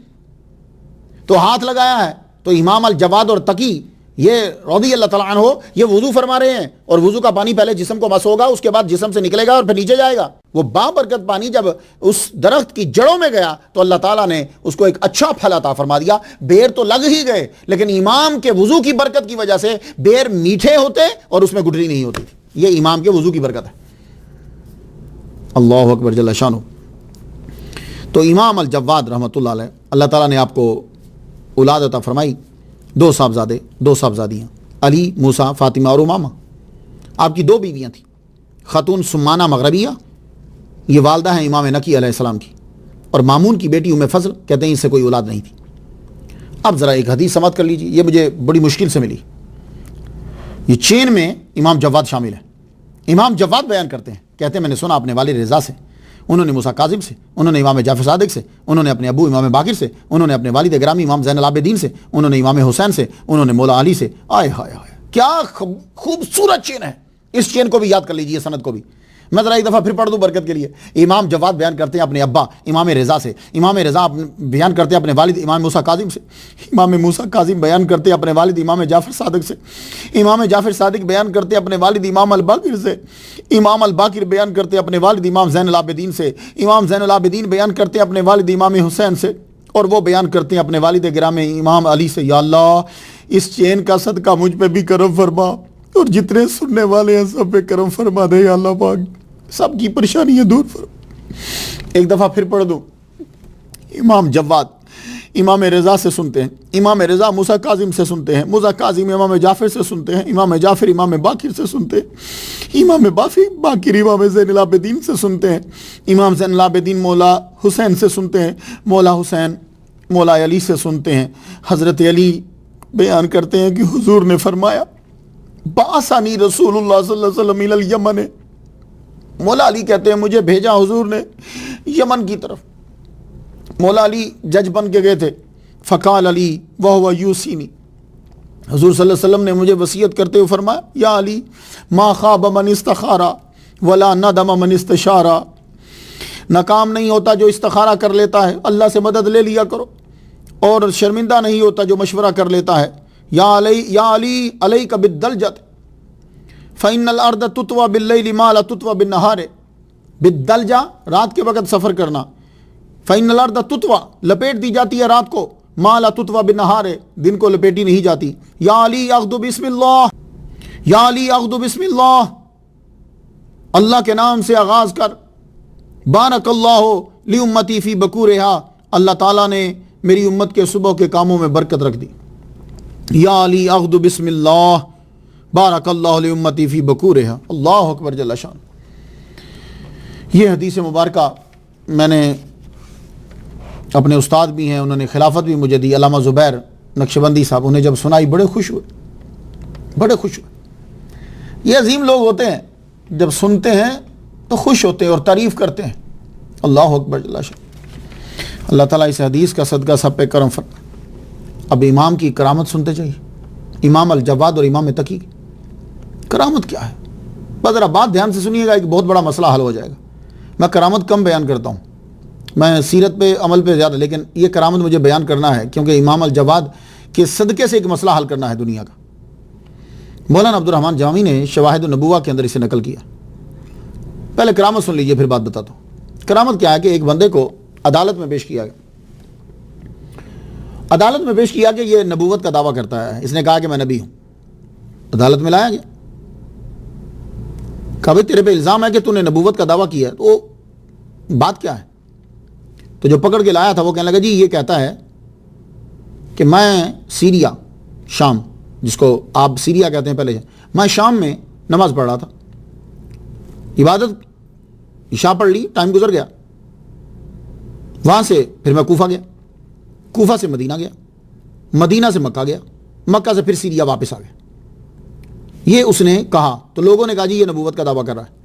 تو ہاتھ لگایا ہے۔ تو امام الجواد اور تقی یہ رضی اللہ تعالیٰ عنہ یہ وضو فرما رہے ہیں، اور وضو کا پانی پہلے جسم کو مس ہوگا، اس کے بعد جسم سے نکلے گا اور پھر نیچے جائے گا۔ وہ بابرکت پانی جب اس درخت کی جڑوں میں گیا تو اللہ تعالیٰ نے اس کو ایک اچھا پھل عطا فرما دیا۔ بیر تو لگ ہی گئے، لیکن امام کے وضو کی برکت کی وجہ سے بیر میٹھے ہوتے اور اس میں گٹھلی نہیں ہوتی۔ یہ امام کے وضو کی برکت ہے۔ اللہ اکبر جل شانہ۔ تو امام الجواد رحمۃ اللہ علیہ، اللہ تعالیٰ نے آپ کو اولاد عطا فرمائی، 2 صاحبزادے، 2 صاحبزادیاں، علی، موسیٰ، فاطمہ اور امامہ۔ آپ کی 2 بیویاں تھیں، خاتون سمانہ مغربیہ، یہ والدہ ہیں امام نقی علیہ السلام کی، اور مامون کی بیٹی ام فضل، کہتے ہیں اس سے کوئی اولاد نہیں تھی۔ اب ذرا ایک حدیث سماعت کر لیجیے، یہ مجھے بڑی مشکل سے ملی۔ یہ چین میں امام جواد شامل ہے۔ امام جواد بیان کرتے ہیں، کہتے ہیں میں نے سنا اپنے والد رضا سے، انہوں نے موسیٰ کاظم سے، انہوں نے امام جعفر صادق سے، انہوں نے اپنے ابو امام باقر سے، انہوں نے اپنے والد گرامی امام زین العابدین سے، انہوں نے امام حسین سے، انہوں نے مولا علی سے۔ آئے ہائے ہائے، کیا خوبصورت چین ہے! اس چین کو بھی یاد کر لیجئے، سند کو بھی میں ذرا ایک دفعہ پھر پڑھ دوں برکت کے لیے۔ امام جواد بیان کرتے ہیں اپنے ابا امام رضا سے، امام رضا بیان کرتے ہیں اپنے والد امام موسیٰ کاظم سے، امام موسیٰ کاظم بیان کرتے ہیں اپنے والد امام جعفر صادق سے، امام جعفر صادق بیان کرتے ہیں اپنے والد امام الباقر سے، امام الباقر بیان کرتے ہیں اپنے والد امام زین العابدین سے، امام زین العابدین بیان کرتے ہیں اپنے والد امام حسین سے، اور وہ بیان کرتے ہیں اپنے والد گرامی امام علی سے۔ یا اللہ، اس چین کا صدقہ مجھ پہ بھی کرم فرما، اور جتنے سننے والے ہیں سب پہ کرم فرما دے یا اللہ پاک، سب کی پریشانیاں دور فرما۔ ایک دفعہ پھر پڑھ دوں۔ امام جواد امام رضا سے سنتے ہیں، امام رضا موسیٰ کاظم سے سنتے ہیں، موسیٰ کاظم امام جعفر سے سنتے ہیں، امام جعفر امام باقر سے سنتے ہیں، امام باقر امام زین العابدین سے سنتے ہیں، امام زین العابدین مولا حسین سے سنتے ہیں، مولا حسین مولا علی سے سنتے ہیں۔ حضرت علی بیان کرتے ہیں کہ حضور نے فرمایا، بعثنی رسول اللہ صلی اللہ علیہ وسلم الی الیمن۔ مولا علی کہتے ہیں مجھے بھیجا حضور نے یمن کی طرف۔ مولا علی جج بن کے گئے تھے۔ فقال علی وہو یوصینی، حضور صلی اللہ علیہ وسلم نے مجھے وصیت کرتے ہوئے فرمایا، یا علی ما خاب من استخارا ولا ندم من استشارا، ناکام نہیں ہوتا جو استخارہ کر لیتا ہے، اللہ سے مدد لے لیا کرو، اور شرمندہ نہیں ہوتا جو مشورہ کر لیتا ہے۔ یا علی علیک بالدلجۃ فإن الارض تطوى باللیل ما لا تطوى بالنہار، بالدلجہ رات کے وقت سفر کرنا، فإن الارض تطوى لپیٹ دی جاتی ہے رات کو، ما لا تطوى بالنہار دن کو لپیٹی نہیں جاتی۔ یا علی اخذ بسم اللہ، یا علی اخذ بسم اللہ، اللہ کے نام سے آغاز کر۔ بارک اللہ لامتی فی بکورہا، اللہ تعالیٰ نے میری امت کے صبح کے کاموں میں برکت رکھ دی۔ یا علی اخذ بسم اللہ، بارک اللہ لامتی فی بکورہا۔ اللہ اکبر جل شان۔ یہ حدیث مبارکہ میں نے اپنے استاد بھی ہیں، انہوں نے خلافت بھی مجھے دی، علامہ زبیر نقشبندی صاحب، انہیں جب سنائی بڑے خوش ہوئے، بڑے خوش ہوئے۔ یہ عظیم لوگ ہوتے ہیں، جب سنتے ہیں تو خوش ہوتے ہیں اور تعریف کرتے ہیں۔ اللہ اکبر جل شان۔ اللہ تعالیٰ اس حدیث کا صدقہ سب پہ کرم فرمائے۔ اب امام کی کرامت سنتے چاہیے، امام الجواد اور امام تقی کی کرامت کیا ہے؟ بس ذرا بات دھیان سے سنیے گا، ایک بہت بڑا مسئلہ حل ہو جائے گا۔ میں کرامت کم بیان کرتا ہوں، میں سیرت پہ عمل پہ زیادہ، لیکن یہ کرامت مجھے بیان کرنا ہے کیونکہ امام الجواد کے صدقے سے ایک مسئلہ حل کرنا ہے دنیا کا۔ مولانا عبد الرحمن جامی نے شواہد النبوہ کے اندر اسے نقل کیا۔ پہلے کرامت سن لیجئے پھر بات بتاتا ہوں۔ کرامت کیا ہے کہ ایک بندے کو عدالت میں پیش کیا گیا، عدالت میں پیش کیا کہ یہ نبوت کا دعویٰ کرتا ہے، اس نے کہا کہ میں نبی ہوں۔ عدالت میں لایا گیا، کہا بھائی تیرے پہ الزام ہے کہ تو نے نبوت کا دعویٰ کیا ہے، تو بات کیا ہے؟ تو جو پکڑ کے لایا تھا وہ کہنے لگا جی یہ کہتا ہے کہ میں سیریا، شام جس کو آپ سیریا کہتے ہیں پہلے، میں شام میں نماز پڑھ رہا تھا، عبادت عشاء پڑھ لی، ٹائم گزر گیا، وہاں سے پھر میں کوفہ گیا، کوفہ سے مدینہ گیا، مدینہ سے مکہ گیا، مکہ سے پھر سیریا واپس آ گیا. یہ اس نے کہا تو لوگوں نے کہا جی یہ نبوت کا دعویٰ کر رہا ہے.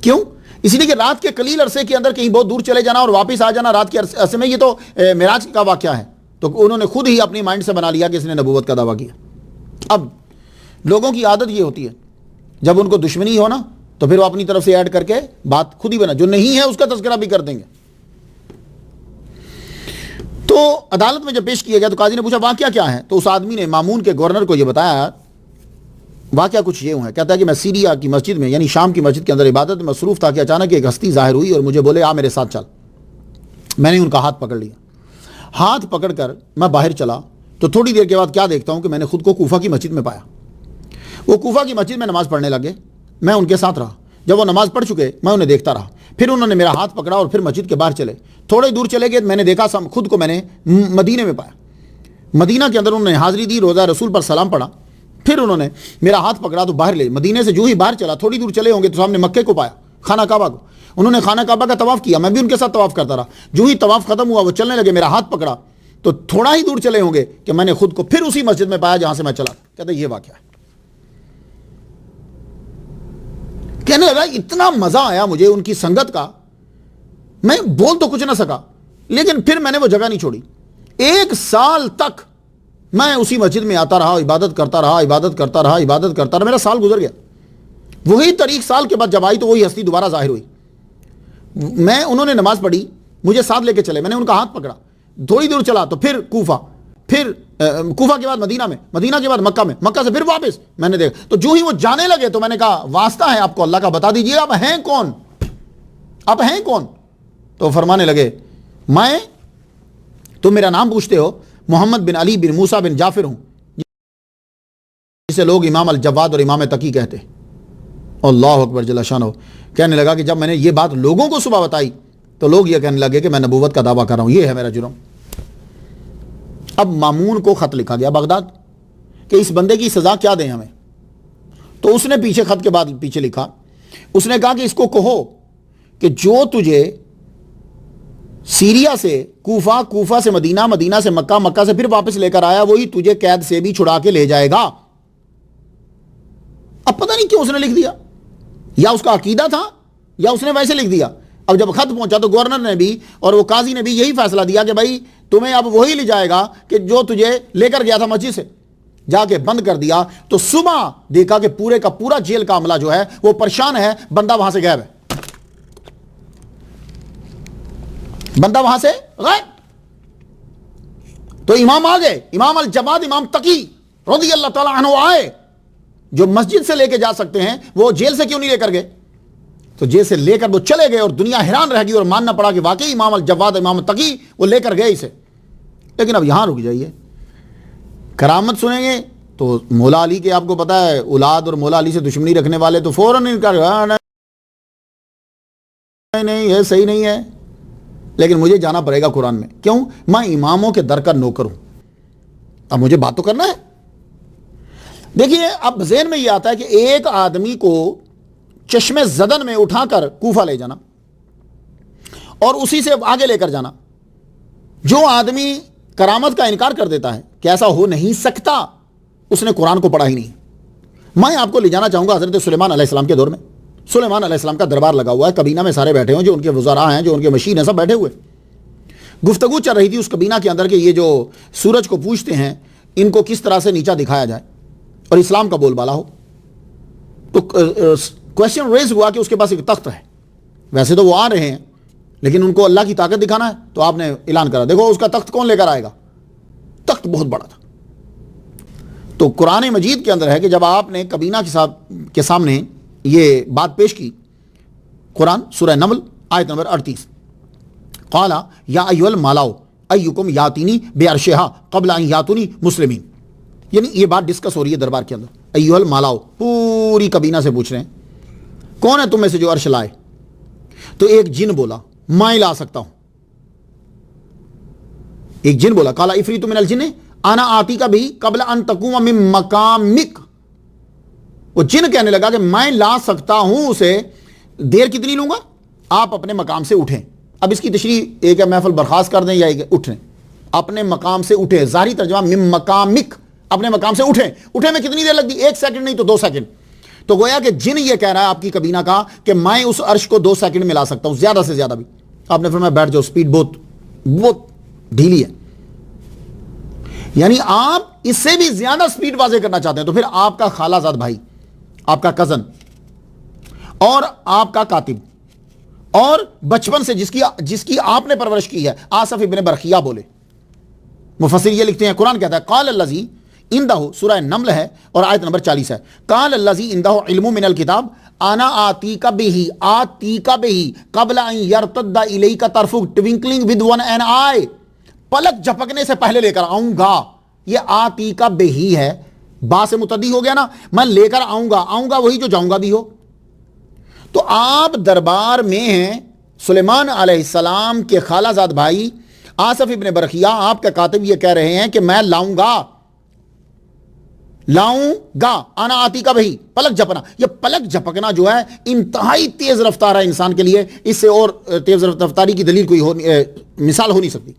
کیوں؟ اس لیے کہ رات کے قلیل عرصے کے اندر کہیں بہت دور چلے جانا اور واپس آ جانا رات کے عرصے میں، یہ تو معراج کا واقعہ ہے. تو انہوں نے خود ہی اپنی مائنڈ سے بنا لیا کہ اس نے نبوت کا دعویٰ کیا. اب لوگوں کی عادت یہ ہوتی ہے جب ان کو دشمنی ہو نا تو پھر وہ اپنی طرف سے ایڈ کر کے بات خود ہی بنا، جو نہیں ہے اس کا تذکرہ بھی کر دیں گے. تو عدالت میں جب پیش کیا گیا تو قاضی نے پوچھا واقعہ کیا ہے؟ تو اس آدمی نے مامون کے گورنر کو یہ بتایا واقعہ کچھ یہ ہے. کہتا ہے کہ میں سیریا کی مسجد میں یعنی شام کی مسجد کے اندر عبادت میں مصروف تھا کہ اچانک ایک ہستی ظاہر ہوئی اور مجھے بولے آ میرے ساتھ چل. میں نے ان کا ہاتھ پکڑ لیا، ہاتھ پکڑ کر میں باہر چلا تو تھوڑی دیر کے بعد کیا دیکھتا ہوں کہ میں نے خود کو کوفہ کی مسجد میں پایا. وہ کوفہ کی مسجد میں نماز پڑھنے لگے، میں ان کے ساتھ رہا. جب وہ نماز پڑھ چکے میں انہیں دیکھتا رہا، پھر انہوں نے میرا ہاتھ پکڑا اور پھر مسجد کے باہر چلے. تھوڑے دور چلے گئے، میں نے دیکھا خود کو میں نے مدینے میں پایا. مدینہ کے اندر انہوں نے حاضری دی، روزہ رسول پر سلام پڑھا، پھر انہوں نے میرا ہاتھ پکڑا تو باہر لے. مدینے سے جو ہی باہر چلا تھوڑی دور چلے ہوں گے تو سامنے مکے کو پایا، خانہ کعبہ کو. انہوں نے خانہ کعبہ کا طواف کیا، میں بھی ان کے ساتھ طواف کرتا رہا. جو ہی طواف ختم ہوا وہ چلنے لگے، میرا ہاتھ پکڑا تو تھوڑا ہی دور چلے ہوں گے کہ میں نے خود کو پھر اسی مسجد میں پایا جہاں سے میں چلا. کہتے یہ واقعہ ہے. کہنے لگا اتنا مزہ آیا مجھے ان کی سنگت کا، میں بول تو کچھ نہ سکا لیکن پھر میں نے وہ جگہ نہیں چھوڑی. 1 سال تک میں اسی مسجد میں آتا رہا، عبادت کرتا رہا، عبادت کرتا رہا، عبادت کرتا رہا. میرا سال گزر گیا. وہی تاریخ سال کے بعد جب آئی تو وہی ہستی دوبارہ ظاہر ہوئی. انہوں نے نماز پڑھی، مجھے ساتھ لے کے چلے، میں نے ان کا ہاتھ پکڑا، تھوڑی دور چلا تو پھر کوفہ، پھر کوفہ کے بعد مدینہ میں، مدینہ کے بعد مکہ میں، مکہ سے پھر واپس. میں نے دیکھا تو جو ہی وہ جانے لگے تو میں نے کہا واسطہ ہے آپ کو اللہ کا، بتا دیجئے آپ ہیں کون، آپ ہیں کون؟ تو فرمانے لگے میں، تم میرا نام پوچھتے ہو، محمد بن علی بن موسیٰ بن جعفر ہوں، جسے لوگ امام الجواد اور امام تقی کہتے. اللہ اکبر جل شانہ. کہنے لگا کہ جب میں نے یہ بات لوگوں کو صبح بتائی تو لوگ یہ کہنے لگے کہ میں نبوت کا دعویٰ کر رہا ہوں، یہ ہے میرا جرم. اب مامون کو خط لکھا گیا بغداد کہ اس بندے کی سزا کیا دیں ہمیں. تو اس نے پیچھے خط کے بعد پیچھے لکھا، اس نے کہا کہ اس کو کہو کہ جو تجھے سیریا سے کوفہ، کوفہ سے مدینہ، مدینہ سے مکہ، مکہ سے پھر واپس لے کر آیا وہی تجھے قید سے بھی چھڑا کے لے جائے گا. اب پتہ نہیں کیوں اس نے لکھ دیا، یا اس کا عقیدہ تھا یا اس نے ویسے لکھ دیا. اب جب خط پہنچا تو گورنر نے بھی اور وہ قاضی نے بھی یہی فیصلہ دیا کہ بھائی تمہیں اب وہی لے جائے گا کہ جو تجھے لے کر گیا تھا مسجد سے. جا کے بند کر دیا تو صبح دیکھا کہ پورے کا پورا جیل کا عملہ جو ہے وہ پریشان ہے، بندہ وہاں سے غائب ہے، بندہ وہاں سے غائب. تو امام آ گئے، امام الجواد، امام تقی رضی اللہ تعالیٰ عنہ آئے، جو مسجد سے لے کے جا سکتے ہیں وہ جیل سے کیوں نہیں لے کر گئے؟ تو جیل سے لے کر وہ چلے گئے اور دنیا حیران رہ گئی اور ماننا پڑا کہ واقعی امام الجواد، امام تقی وہ لے کر گئے اسے. لیکن اب یہاں رک جائیے، کرامت سنیں گے تو مولا علی کے آپ کو پتا ہے اولاد اور مولا علی سے دشمنی رکھنے والے تو فوراً انکار، نہیں یہ صحیح نہیں ہے. لیکن مجھے جانا پڑے گا قرآن میں. کیوں؟ میں اماموں کے در کا نوکر ہوں، اب مجھے بات تو کرنا ہے. دیکھیے اب ذہن میں یہ آتا ہے کہ ایک آدمی کو چشمے زدن میں اٹھا کر کوفہ لے جانا اور اسی سے آگے لے کر جانا. جو آدمی کرامت کا انکار کر دیتا ہے کہ ایسا ہو نہیں سکتا، اس نے قرآن کو پڑھا ہی نہیں. میں آپ کو لے جانا چاہوں گا حضرت سلیمان علیہ السلام کے دور میں. سلیمان علیہ السلام کا دربار لگا ہوا ہے، کابینہ میں سارے بیٹھے ہوئے، جو ان کے وزراء ہیں، جو ان کے مشیر ہیں، سب بیٹھے ہوئے. گفتگو چل رہی تھی اس کابینہ کے اندر کہ یہ جو سورج کو پوجتے ہیں ان کو کس طرح سے نیچا دکھایا جائے اور اسلام کا بول بالا ہو. تو کویسچن ریز ہوا کہ اس کے پاس ایک تخت ہے. ویسے تو وہ آ رہے ہیں لیکن ان کو اللہ کی طاقت دکھانا ہے تو آپ نے اعلان کرا دیکھو اس کا تخت کون لے کر آئے گا. تخت بہت بڑا تھا. تو قرآن مجید کے اندر ہے کہ جب آپ نے کابینہ کے سامنے یہ بات پیش کی، قرآن سورہ نمل آیت نمبر 38، قال یا ایھا المالاؤ ایکم یاتینی بعرشھا قبل ان یاتونی مسلمین. یعنی یہ بات ڈسکس ہو رہی ہے دربار کے اندر. ایھا المالاؤ، پوری کابینہ سے پوچھ رہے ہیں کون ہے تم میں سے جو عرش لائے. تو ایک جن بولا میں لا سکتا ہوں. ایک جن بولا قال عفریت من الجن انا آتی کا بھی قبل ان تقوم من مقامک، وہ جن کہنے لگا کہ میں لا سکتا ہوں اسے، دیر کتنی لوں گا؟ آپ اپنے مقام سے اٹھیں. اب اس کی تشریح ایک ہے محفل برخاست کر دیں یا ایک اٹھیں، اپنے مقام سے اٹھیں. ظاہری ترجمہ من مقامک، اپنے مقام سے اٹھیں. اٹھیں میں کتنی دیر لگتی؟ 1 سیکنڈ نہیں تو 2 سیکنڈ. تو گویا کہ جن یہ کہہ رہا ہے آپ کی کابینہ کا کہ میں اس عرش کو 2 سیکنڈ میں لا سکتا ہوں، زیادہ سے زیادہ بھی. آپ نے فرمایا بیٹھ جاؤ، سپیڈ بہت ڈھیلی ہے. یعنی آپ اس سے بھی زیادہ سپیڈ واضح کرنا چاہتے ہیں تو پھر آپ کا خالہ زاد بھائی، آپ کا کزن اور آپ کا کاتب اور بچپن سے جس کی آپ نے پرورش کی ہے، آصف ابن برخیہ بولے. مفسر یہ لکھتے ہیں، قرآن کہتا ہے قال الذی عندہ، سورہ نمل ہے اور آیت نمبر 40 ہے، قال الذی عندہ علم من الکتاب انا آتیک بہ قبل ان یرتد الیک طرفک ٹوینکلنگ ود ون این آئی، پلک جھپکنے سے پہلے لے کر آؤں گا. یہ آتیک بہ ہے، با سے متعدی ہو گیا نا، میں لے کر آؤں گا وہی جو جاؤں گا بھی ہو. تو آپ دربار میں ہیں، سلیمان علیہ السلام کے خالہ زاد بھائی آصف ابن برخیہ، آپ کا کاتب یہ کہہ رہے ہیں کہ میں لاؤں گا. انا آتی کا بھئی، پلک جھپنا. یہ پلک جھپکنا جو ہے انتہائی تیز رفتار ہے انسان کے لیے، اس سے اور تیز رفتاری کی دلیل کوئی مثال ہو نہیں سکتی.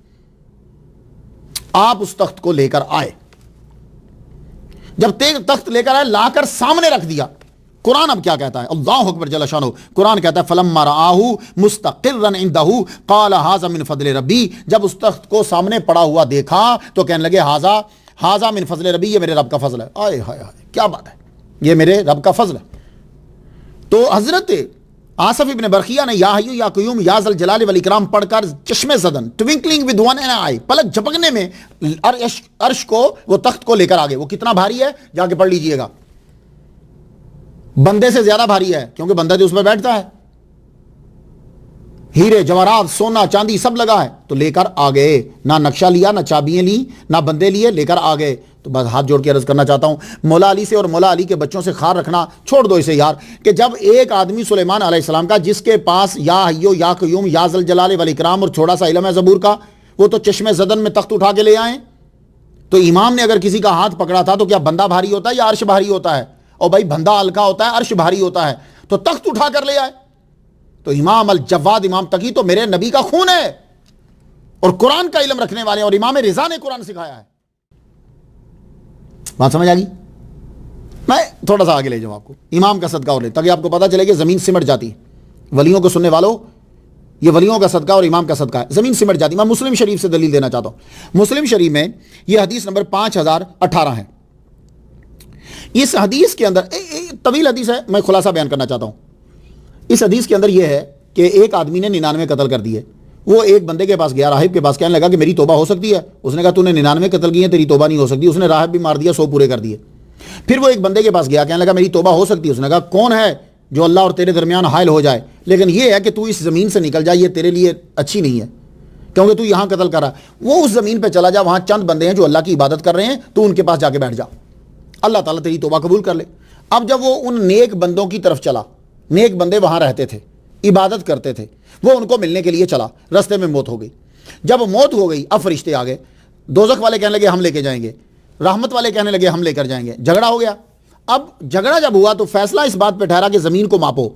آپ اس تخت کو لے کر آئے، جب تخت لے کر آئے، لا کر سامنے رکھ دیا. قرآن اب کیا کہتا ہے؟ اللہ اکبر جل شانہ. قرآن کہتا ہے فلما رآہ مستقرا عنده قال ھذا من فضل ربی. جب اس تخت کو سامنے پڑا ہوا دیکھا تو کہنے لگے ھذا من فضل ربی، یہ میرے رب کا فضل ہے. آئے ہائے ہائے کیا بات ہے، یہ میرے رب کا فضل ہے. تو حضرت آصف ابن برخیہ نے یا حی یا قیوم یا ذل جلال والاکرام پڑھ کر چشم زدن، ٹوینکلنگ ود ون این آئی، پلک جھپکنے میں عرش کو، وہ تخت کو لے کر آگے. وہ کتنا بھاری ہے جا کے پڑھ لیجئے گا، بندے سے زیادہ بھاری ہے کیونکہ بندہ جو اس میں بیٹھتا ہے، ہیرے جواہرات سونا چاندی سب لگا ہے. تو لے کر آ گئے، نہ نقشہ لیا، نہ چابیاں لی، نہ بندے لیے، لے کر آ گئے. تو بس ہاتھ جوڑ کے عرض کرنا چاہتا ہوں، مولا علی سے اور مولا علی کے بچوں سے خار رکھنا چھوڑ دو اسے یار. کہ جب ایک آدمی سلیمان علیہ السلام کا، جس کے پاس یا حیو یا قیوم یا ذل جلال والاکرام اور تھوڑا سا علم ہے زبور کا، وہ تو چشم زدن میں تخت اٹھا کے لے آئے. تو امام نے اگر کسی کا ہاتھ پکڑا تھا تو کیا بندہ بھاری ہوتا ہے یا عرش بھاری ہوتا ہے؟ اور بھائی بندہ ہلکا ہوتا ہے، عرش بھاری ہوتا ہے. تو تخت اٹھا کر لے آئے. تو امام الجواد امام تقی تو میرے نبی کا خون ہے اور قرآن کا علم رکھنے والے، اور امام رضا نے قرآن سکھایا ہے. بات سمجھ آ گئی؟ میں تھوڑا سا آگے لے جاؤں آپ کو، امام کا صدقہ اور لے، تاکہ آپ کو پتہ چلے کہ زمین سمٹ جاتی ہے. ولیوں کو سننے والوں، یہ ولیوں کا صدقہ اور امام کا صدقہ ہے، زمین سمٹ جاتی. میں مسلم شریف سے دلیل دینا چاہتا ہوں. مسلم شریف میں یہ حدیث نمبر 5018 ہے. اس حدیث کے اندر طویل حدیث ہے، میں خلاصہ بیان کرنا چاہتا ہوں. اس حدیث کے اندر یہ ہے کہ ایک آدمی نے 99 قتل کر دیے. وہ ایک بندے کے پاس گیا، راہب کے پاس، کہنے لگا کہ میری توبہ ہو سکتی ہے؟ اس نے کہا تو نے 99 قتل کیے ہیں، تیری توبہ نہیں ہو سکتی. اس نے راہب بھی مار دیا، 100 پورے کر دیے. پھر وہ ایک بندے کے پاس گیا، کہنے لگا میری توبہ ہو سکتی ہے. اس نے کہا کون ہے جو اللہ اور تیرے درمیان حائل ہو جائے، لیکن یہ ہے کہ تو اس زمین سے نکل جائے، یہ تیرے لیے اچھی نہیں ہے کیونکہ تو یہاں قتل کر رہا ہے. وہ اس زمین پہ چلا جا، وہاں چند بندے ہیں جو اللہ کی عبادت کر رہے ہیں، تو ان کے پاس جا کے بیٹھ جا، اللہ تعالیٰ تیری توبہ قبول کر لے. اب جب وہ ان نیک بندوں کی طرف چلا، نیک بندے وہاں رہتے تھے، عبادت کرتے تھے، وہ ان کو ملنے کے لیے چلا، رستے میں موت ہو گئی. جب موت ہو گئی اب فرشتے آ گئے. دوزخ والے کہنے لگے ہم لے کے جائیں گے، رحمت والے کہنے لگے ہم لے کر جائیں گے. جھگڑا ہو گیا. اب جھگڑا جب ہوا تو فیصلہ اس بات پہ ٹھہرا کہ زمین کو ماپو.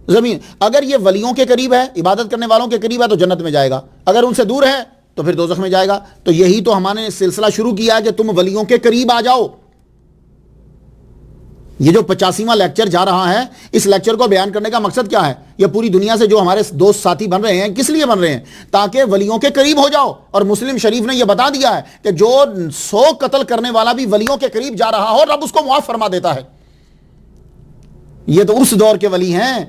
زمین اگر یہ ولیوں کے قریب ہے، عبادت کرنے والوں کے قریب ہے تو جنت میں جائے گا، اگر ان سے دور ہے تو پھر دوزخ میں جائے گا. تو یہی تو ہمارے نے سلسلہ شروع کیا ہے کہ تم ولیوں کے قریب آ جاؤ. یہ جو 85واں لیکچر جا رہا ہے، اس لیکچر کو بیان کرنے کا مقصد کیا ہے؟ یہ پوری دنیا سے جو ہمارے دوست ساتھی بن رہے ہیں، کس لیے بن رہے ہیں؟ تاکہ ولیوں کے قریب ہو جاؤ. اور مسلم شریف نے یہ بتا دیا ہے کہ جو 100 قتل کرنے والا بھی ولیوں کے قریب جا رہا ہو، رب اس کو معاف فرما دیتا ہے. یہ تو اس دور کے ولی ہیں.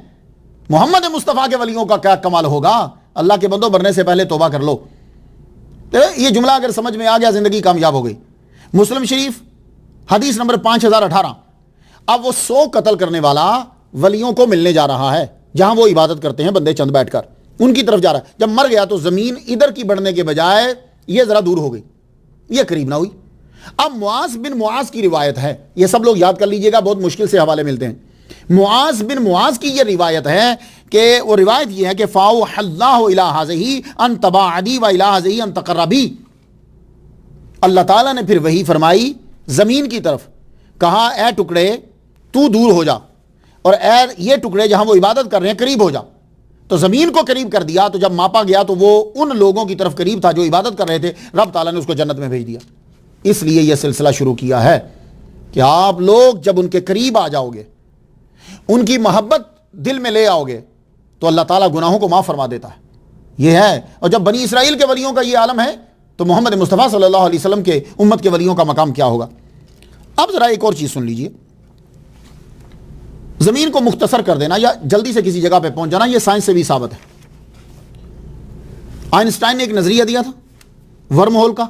محمد مصطفیٰ کے ولیوں کا کیا کمال ہوگا؟ اللہ کے بندوں، مرنے سے پہلے توبہ کر لو. یہ جملہ اگر سمجھ میں آ گیا، زندگی کامیاب ہو گئی. مسلم شریف حدیث نمبر 5018. اب وہ 100 قتل کرنے والا ولیوں کو ملنے جا رہا ہے، جہاں وہ عبادت کرتے ہیں بندے چند بیٹھ کر، ان کی طرف جا رہا ہے. جب مر گیا تو زمین ادھر کی بڑھنے کے بجائے یہ ذرا دور ہو گئی، یہ قریب نہ ہوئی. اب معاذ بن معاذ کی روایت ہے، یہ سب لوگ یاد کر لیجئے گا، بہت مشکل سے حوالے ملتے ہیں. معاذ بن معاذ کی یہ روایت ہے کہ وہ روایت یہ ہے کہ فاوحى الله الى هذه ان تباعدي والى هذه ان تقربي. اللہ تعالیٰ نے پھر وہی فرمائی زمین کی طرف، کہا اے ٹکڑے تو دور ہو جا، اور اے یہ ٹکڑے جہاں وہ عبادت کر رہے ہیں قریب ہو جا۔ تو زمین کو قریب کر دیا، تو جب ماپا گیا تو وہ ان لوگوں کی طرف قریب تھا جو عبادت کر رہے تھے، رب تعالیٰ نے اس کو جنت میں بھیج دیا۔ اس لیے یہ سلسلہ شروع کیا ہے کہ آپ لوگ جب ان کے قریب آ جاؤ گے، ان کی محبت دل میں لے آؤ گے، تو اللہ تعالیٰ گناہوں کو معاف فرما دیتا ہے۔ یہ ہے، اور جب بنی اسرائیل کے ولیوں کا یہ عالم ہے تو محمد مصطفیٰ صلی اللہ علیہ وسلم کے امت کے ولیوں کا مقام کیا ہوگا؟ اب ذرا ایک اور چیز سن لیجئے، زمین کو مختصر کر دینا یا جلدی سے کسی جگہ پہ پہنچ جانا، یہ سائنس سے بھی ثابت ہے۔ آئنسٹائن نے ایک نظریہ دیا تھا ورم ہول کا۔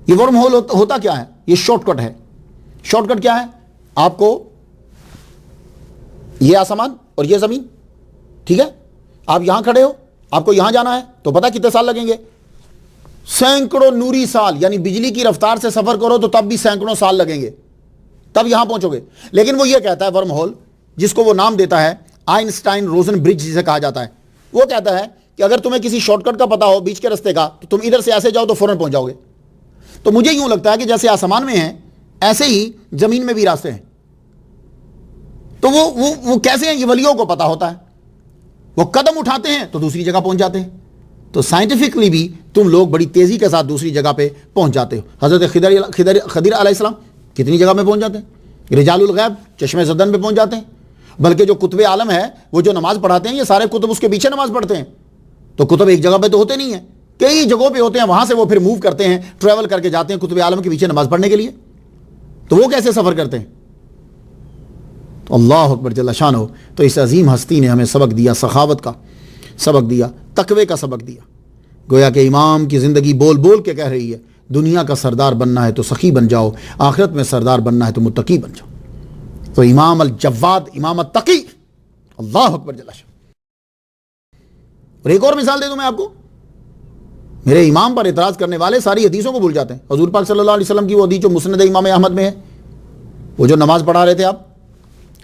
یہ ورم ہول ہوتا کیا ہے؟ یہ شارٹ کٹ ہے۔ شارٹ کٹ کیا ہے؟ آپ کو یہ آسمان اور یہ زمین، ٹھیک ہے، آپ یہاں کھڑے ہو، آپ کو یہاں جانا ہے تو پتہ کتنے سال لگیں گے؟ سینکڑوں نوری سال، یعنی بجلی کی رفتار سے سفر کرو تو تب بھی سینکڑوں سال لگیں گے، تب یہاں پہنچو گے۔ لیکن وہ یہ کہتا ہے ورم ہول، جس کو وہ نام دیتا ہے آئنسٹائن روزن برج جسے کہا جاتا ہے، وہ کہتا ہے کہ اگر تمہیں کسی شارٹ کٹ کا پتا ہو بیچ کے رستے کا تو تم ادھر سے ایسے جاؤ تو فوراً پہنچ جاؤ گے۔ تو مجھے یوں لگتا ہے کہ جیسے آسمان میں ہیں ایسے ہی زمین میں بھی راستے ہیں۔ تو وہ کیسے ہیں؟ یہ ولیوں کو پتا ہوتا ہے، وہ قدم اٹھاتے ہیں تو دوسری جگہ پہنچ جاتے ہیں۔ تو سائنٹیفکلی بھی تم لوگ بڑی تیزی کے ساتھ دوسری جگہ پہ پہنچ جاتے ہو۔ حضرت خضر علیہ السلام کتنی جگہ میں پہنچ جاتے ہیں، رجال الغیب چشمے زدن پہ پہنچ جاتے ہیں۔ بلکہ جو کتب عالم ہے وہ جو نماز پڑھاتے ہیں، یہ سارے کتب اس کے پیچھے نماز پڑھتے ہیں۔ تو کتب ایک جگہ پہ تو ہوتے نہیں ہیں، کئی جگہوں پہ ہوتے ہیں، وہاں سے وہ پھر موو کرتے ہیں، ٹریول کر کے جاتے ہیں کتب عالم کے پیچھے نماز پڑھنے کے لیے۔ تو وہ کیسے سفر کرتے ہیں؟ تو اللہ اکبر جل شانہ ہو۔ تو اس عظیم ہستی نے ہمیں سبق دیا، سخاوت کا سبق دیا، تقوی کا سبق دیا۔ گویا کہ امام کی زندگی بول بول کے کہہ رہی ہے، دنیا کا سردار بننا ہے تو سخی بن جاؤ، آخرت میں سردار بننا ہے تو متقی بن جاؤ۔ تو امام الجواد، امام التقی، اللہ اکبر جل شانہ۔ اور ایک اور مثال دے دوں میں آپ کو، میرے امام پر اعتراض کرنے والے ساری حدیثوں کو بھول جاتے ہیں۔ حضور پاک صلی اللہ علیہ وسلم کی وہ حدیث جو مسند امام احمد میں ہے، وہ جو نماز پڑھا رہے تھے آپ،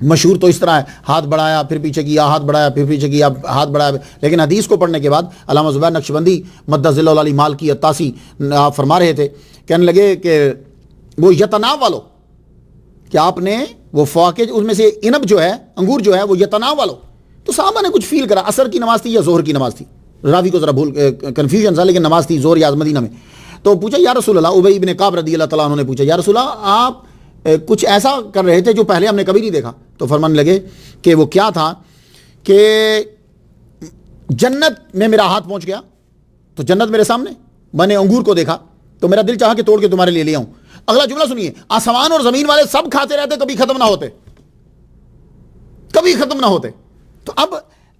مشہور تو اس طرح ہے، ہاتھ بڑھایا پھر پیچھے کیا، ہاتھ بڑھایا پھر پیچھے کیا، ہاتھ بڑھایا۔ لیکن حدیث کو پڑھنے کے بعد علامہ زبیر نقشبندی مدد اللہ علی مال کی 88 آپ فرما رہے تھے، کہنے لگے کہ وہ یتناولو، کہ آپ نے وہ فواکہ اس میں سے انب جو ہے، انگور جو ہے، وہ یتناولو۔ تو صحابہ نے کچھ فیل کرا، عصر کی نماز تھی یا ظہر کی نماز تھی، راوی کو ذرا بھول کنفیوژن تھا، لیکن نماز تھی ظہر یا مدینہ میں۔ تو پوچھا یا رسول اللہ، ابی ابن کعب رضی اللہ تعالیٰ عنہ نے پوچھا یا رسول اللہ آپ کچھ ایسا کر رہے تھے جو پہلے ہم نے کبھی نہیں دیکھا۔ تو فرمانے لگے کہ وہ کیا تھا کہ جنت میں میرا ہاتھ پہنچ گیا تو جنت میرے سامنے، میں نے انگور کو دیکھا تو میرا دل چاہا کہ توڑ کے تمہارے لیے لے آؤں۔ اگلا جملہ سنیے، آسمان اور زمین والے سب کھاتے رہتے، کبھی ختم نہ ہوتے، کبھی ختم نہ ہوتے۔ تو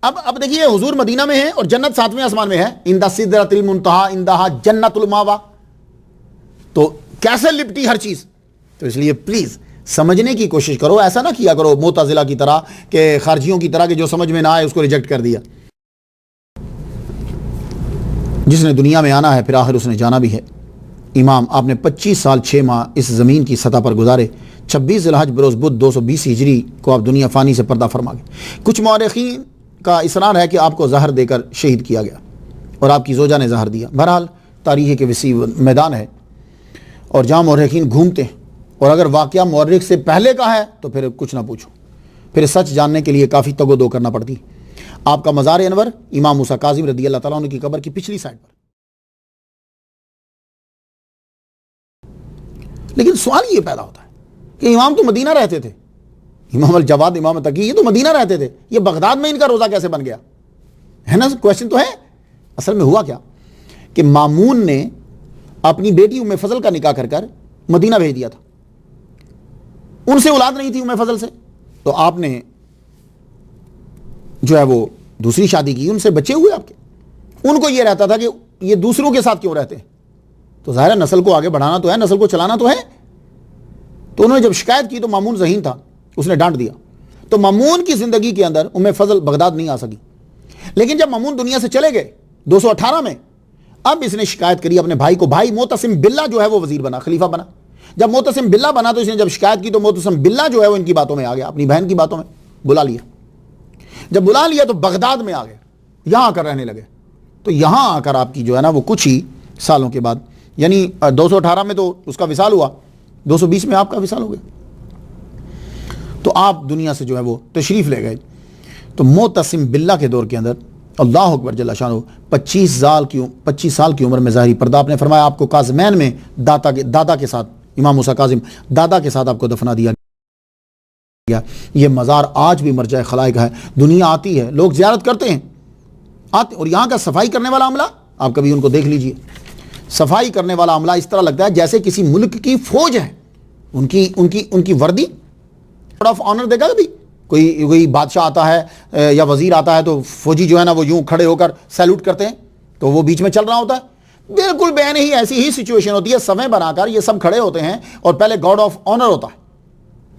اب دیکھیے حضور مدینہ میں ہے اور جنت ساتویں آسمان میں ہے، عند سدرۃ المنتہی عندہا جنت الماوا۔ تو کیسے لپٹی ہر چیز۔ تو اس لیے پلیز سمجھنے کی کوشش کرو، ایسا نہ کیا کرو معتزلہ کی طرح کہ خارجیوں کی طرح کہ جو سمجھ میں نہ آئے اس کو ریجیکٹ کر دیا۔ جس نے دنیا میں آنا ہے پھر آخر اس نے جانا بھی ہے۔ امام آپ نے 25 سال 6 ماہ اس زمین کی سطح پر گزارے، 26 ذی الحج بروز بدھ 220 ہجری کو آپ دنیا فانی سے پردہ فرما گئے۔ کچھ مورخین کا اصرار ہے کہ آپ کو زہر دے کر شہید کیا گیا اور آپ کی زوجہ نے زہر دیا۔ بہرحال تاریخ کے وسیع میدان ہے اور جہاں مورخین گھومتے ہیں، اور اگر واقعہ مورخ سے پہلے کا ہے تو پھر کچھ نہ پوچھو، پھر سچ جاننے کے لیے کافی تگ و دو کرنا پڑتی۔ آپ کا مزار انور امام موسیٰ کاظم رضی اللہ تعالیٰ عنہ کی قبر کی پچھلی سائڈ پر۔ لیکن سوال یہ پیدا ہوتا ہے کہ امام تو مدینہ رہتے تھے، امام الجواد، امام تقی، یہ تو مدینہ رہتے تھے، یہ بغداد میں ان کا روزہ کیسے بن گیا؟ ہے نا، کویشچن تو ہے۔ اصل میں ہوا کیا کہ مامون نے اپنی بیٹی ام فضل کا نکاح کر مدینہ بھیج دیا تھا، ان سے اولاد نہیں تھی ام فضل سے، تو آپ نے جو ہے وہ دوسری شادی کی، ان سے بچے ہوئے آپ کے۔ ان کو یہ رہتا تھا کہ یہ دوسروں کے ساتھ کیوں رہتے ہیں، تو ظاہر ہے نسل کو آگے بڑھانا تو ہے، نسل کو چلانا تو ہے۔ تو انہوں نے جب شکایت کی تو مامون ذہین تھا، اس نے ڈانٹ دیا۔ تو مامون کی زندگی کے اندر ام فضل بغداد نہیں آ سکی، لیکن جب مامون دنیا سے چلے گئے 218 میں، اب اس نے شکایت کری اپنے بھائی کو، بھائی معتصم باللہ جو ہے وہ وزیر بنا، خلیفہ بنا۔ جب معتصم باللہ بنا تو اس نے جب شکایت کی تو معتصم باللہ جو ہے وہ ان کی باتوں میں آ گیا، اپنی بہن کی باتوں میں بلا لیا۔ جب بلا لیا تو بغداد میں آ گئے، یہاں آ کر رہنے لگے۔ تو یہاں آ کر آپ کی جو ہے نا وہ کچھ ہی سالوں کے بعد یعنی 218 میں تو اس کا وصال ہوا، 220 میں آپ کا وصال ہو گیا، تو آپ دنیا سے جو ہے وہ تشریف لے گئے۔ تو معتصم باللہ کے دور کے اندر اللہ اکبر جل شانہ 25 سال کی عمر میں ظاہری پردہ، آپ نے فرمایا آپ کو کاظمین میں دادا کے ساتھ، امام موسیٰ کاظم دادا کے ساتھ آپ کو دفنا دیا گیا۔ یہ مزار آج بھی مرجع خلائق ہے، دنیا آتی ہے، لوگ زیارت کرتے ہیں آتے، اور یہاں کا صفائی کرنے والا عملہ آپ کبھی ان کو دیکھ لیجئے، صفائی کرنے والا عملہ اس طرح لگتا ہے جیسے کسی ملک کی فوج ہے، ان کی وردی آف آنر دیکھا کبھی کوئی بادشاہ آتا ہے یا وزیر آتا ہے تو فوجی جو ہے نا وہ یوں کھڑے ہو کر سیلوٹ کرتے ہیں، تو وہ بیچ میں چل رہا ہوتا ہے، بالکل بین ہی ایسی ہی سچویشن ہوتی ہے، صفیں بنا کر یہ سب کھڑے ہوتے ہیں اور پہلے گارڈ آف آنر ہوتا ہے،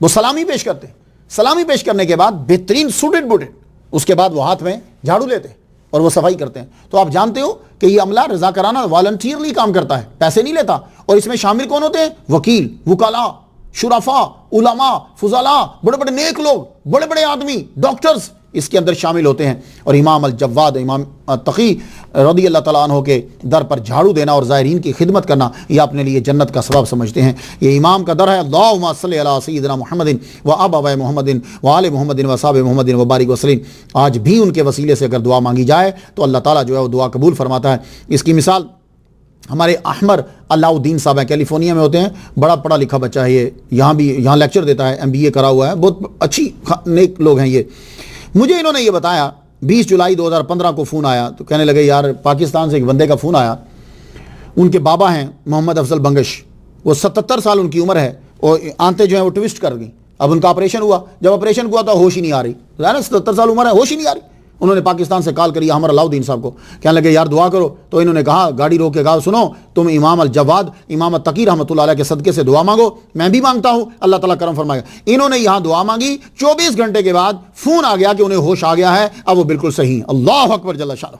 وہ سلامی پیش کرتے ہیں، سلامی پیش کرنے کے بعد بہترین سوٹڈ بوٹڈ، اس کے بعد وہ ہاتھ میں جھاڑو لیتے ہیں اور وہ صفائی کرتے ہیں۔ تو آپ جانتے ہو کہ یہ عملہ رضاکارانہ والنٹیئرلی کام کرتا ہے، پیسے نہیں لیتا، اور اس میں شامل کون ہوتے ہیں؟ وکیل، وکلاء، شرفاء، علماء، فضلاء، بڑے بڑے نیک لوگ، بڑے بڑے آدمی، ڈاکٹرز اس کے اندر شامل ہوتے ہیں، اور امام الجواد، امام تقی رضی اللہ تعالیٰ عنہ کے در پر جھاڑو دینا اور زائرین کی خدمت کرنا یہ اپنے لیے جنت کا سبب سمجھتے ہیں۔ یہ امام کا در ہے، اللہم صلی علی سیدنا محمد و آباء محمد و آل محمد و اصحاب محمد و بارک وسلم۔ آج بھی ان کے وسیلے سے اگر دعا مانگی جائے تو اللہ تعالیٰ جو ہے وہ دعا قبول فرماتا ہے۔ اس کی مثال ہمارے احمر اللہ الدین صاحب ہیں، کیلیفورنیا میں ہوتے ہیں، بڑا پڑھا لکھا بچہ ہے یہ، یہاں لیکچر دیتا ہے، MBA کرا ہوا ہے، بہت اچھی نیک لوگ ہیں یہ۔ مجھے انہوں نے یہ بتایا 20 جولائی 2015 کو فون آیا، تو کہنے لگے یار پاکستان سے ایک بندے کا فون آیا، ان کے بابا ہیں محمد افضل بنگش، وہ 77 سال ان کی عمر ہے، اور آنتیں جو ہیں وہ ٹوسٹ کر گئیں، اب ان کا آپریشن ہوا، جب آپریشن ہوا تو ہوش ہی نہیں آ رہی، 77 سال عمر ہے، ہوش ہی نہیں آ رہی۔ انہوں نے پاکستان سے کال کری احمد علاؤدین صاحب کو، کہنے لگے یار دعا کرو، تو انہوں نے کہا گاڑی روک کے کہا سنو تم امام الجواد امام التقی رحمۃ اللہ علیہ کے صدقے سے دعا مانگو، میں بھی مانگتا ہوں، اللہ تعالیٰ کرم فرمائے گا۔ انہوں نے یہاں دعا مانگی، 24 گھنٹے کے بعد فون آ گیا کہ انہیں ہوش آ گیا ہے، اب وہ بالکل صحیح ہیں، اللہ اکبر جل شانہ۔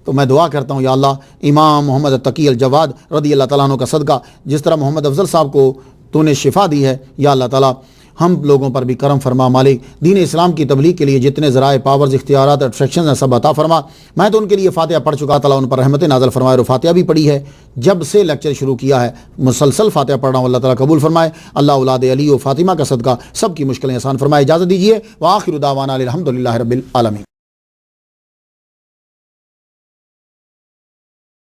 تو میں دعا کرتا ہوں یا اللہ امام محمد التقی الجواد رضی اللہ تعالیٰ عنہ کا صدقہ جس طرح محمد افضل صاحب کو تو نے شفا دی ہے، یا اللہ تعالیٰ ہم لوگوں پر بھی کرم فرما مالک، دین اسلام کی تبلیغ کے لیے جتنے ذرائع پاورز اختیارات اٹریکشنز ہیں سب عطا فرما۔ میں تو ان کے لیے فاتحہ پڑھ چکا، تعالیٰ ان پر رحمت نازل فرمائے، اور فاتحہ بھی پڑھی ہے، جب سے لیکچر شروع کیا ہے مسلسل فاتحہ پڑھ رہا ہوں، اللہ تعالیٰ قبول فرمائے، اللہ اولاد علی و فاطمہ کا صدقہ سب کی مشکلیں آسان فرمائے۔ اجازت دیجیے، وآخر دعوانا الحمدللہ رب العالمین۔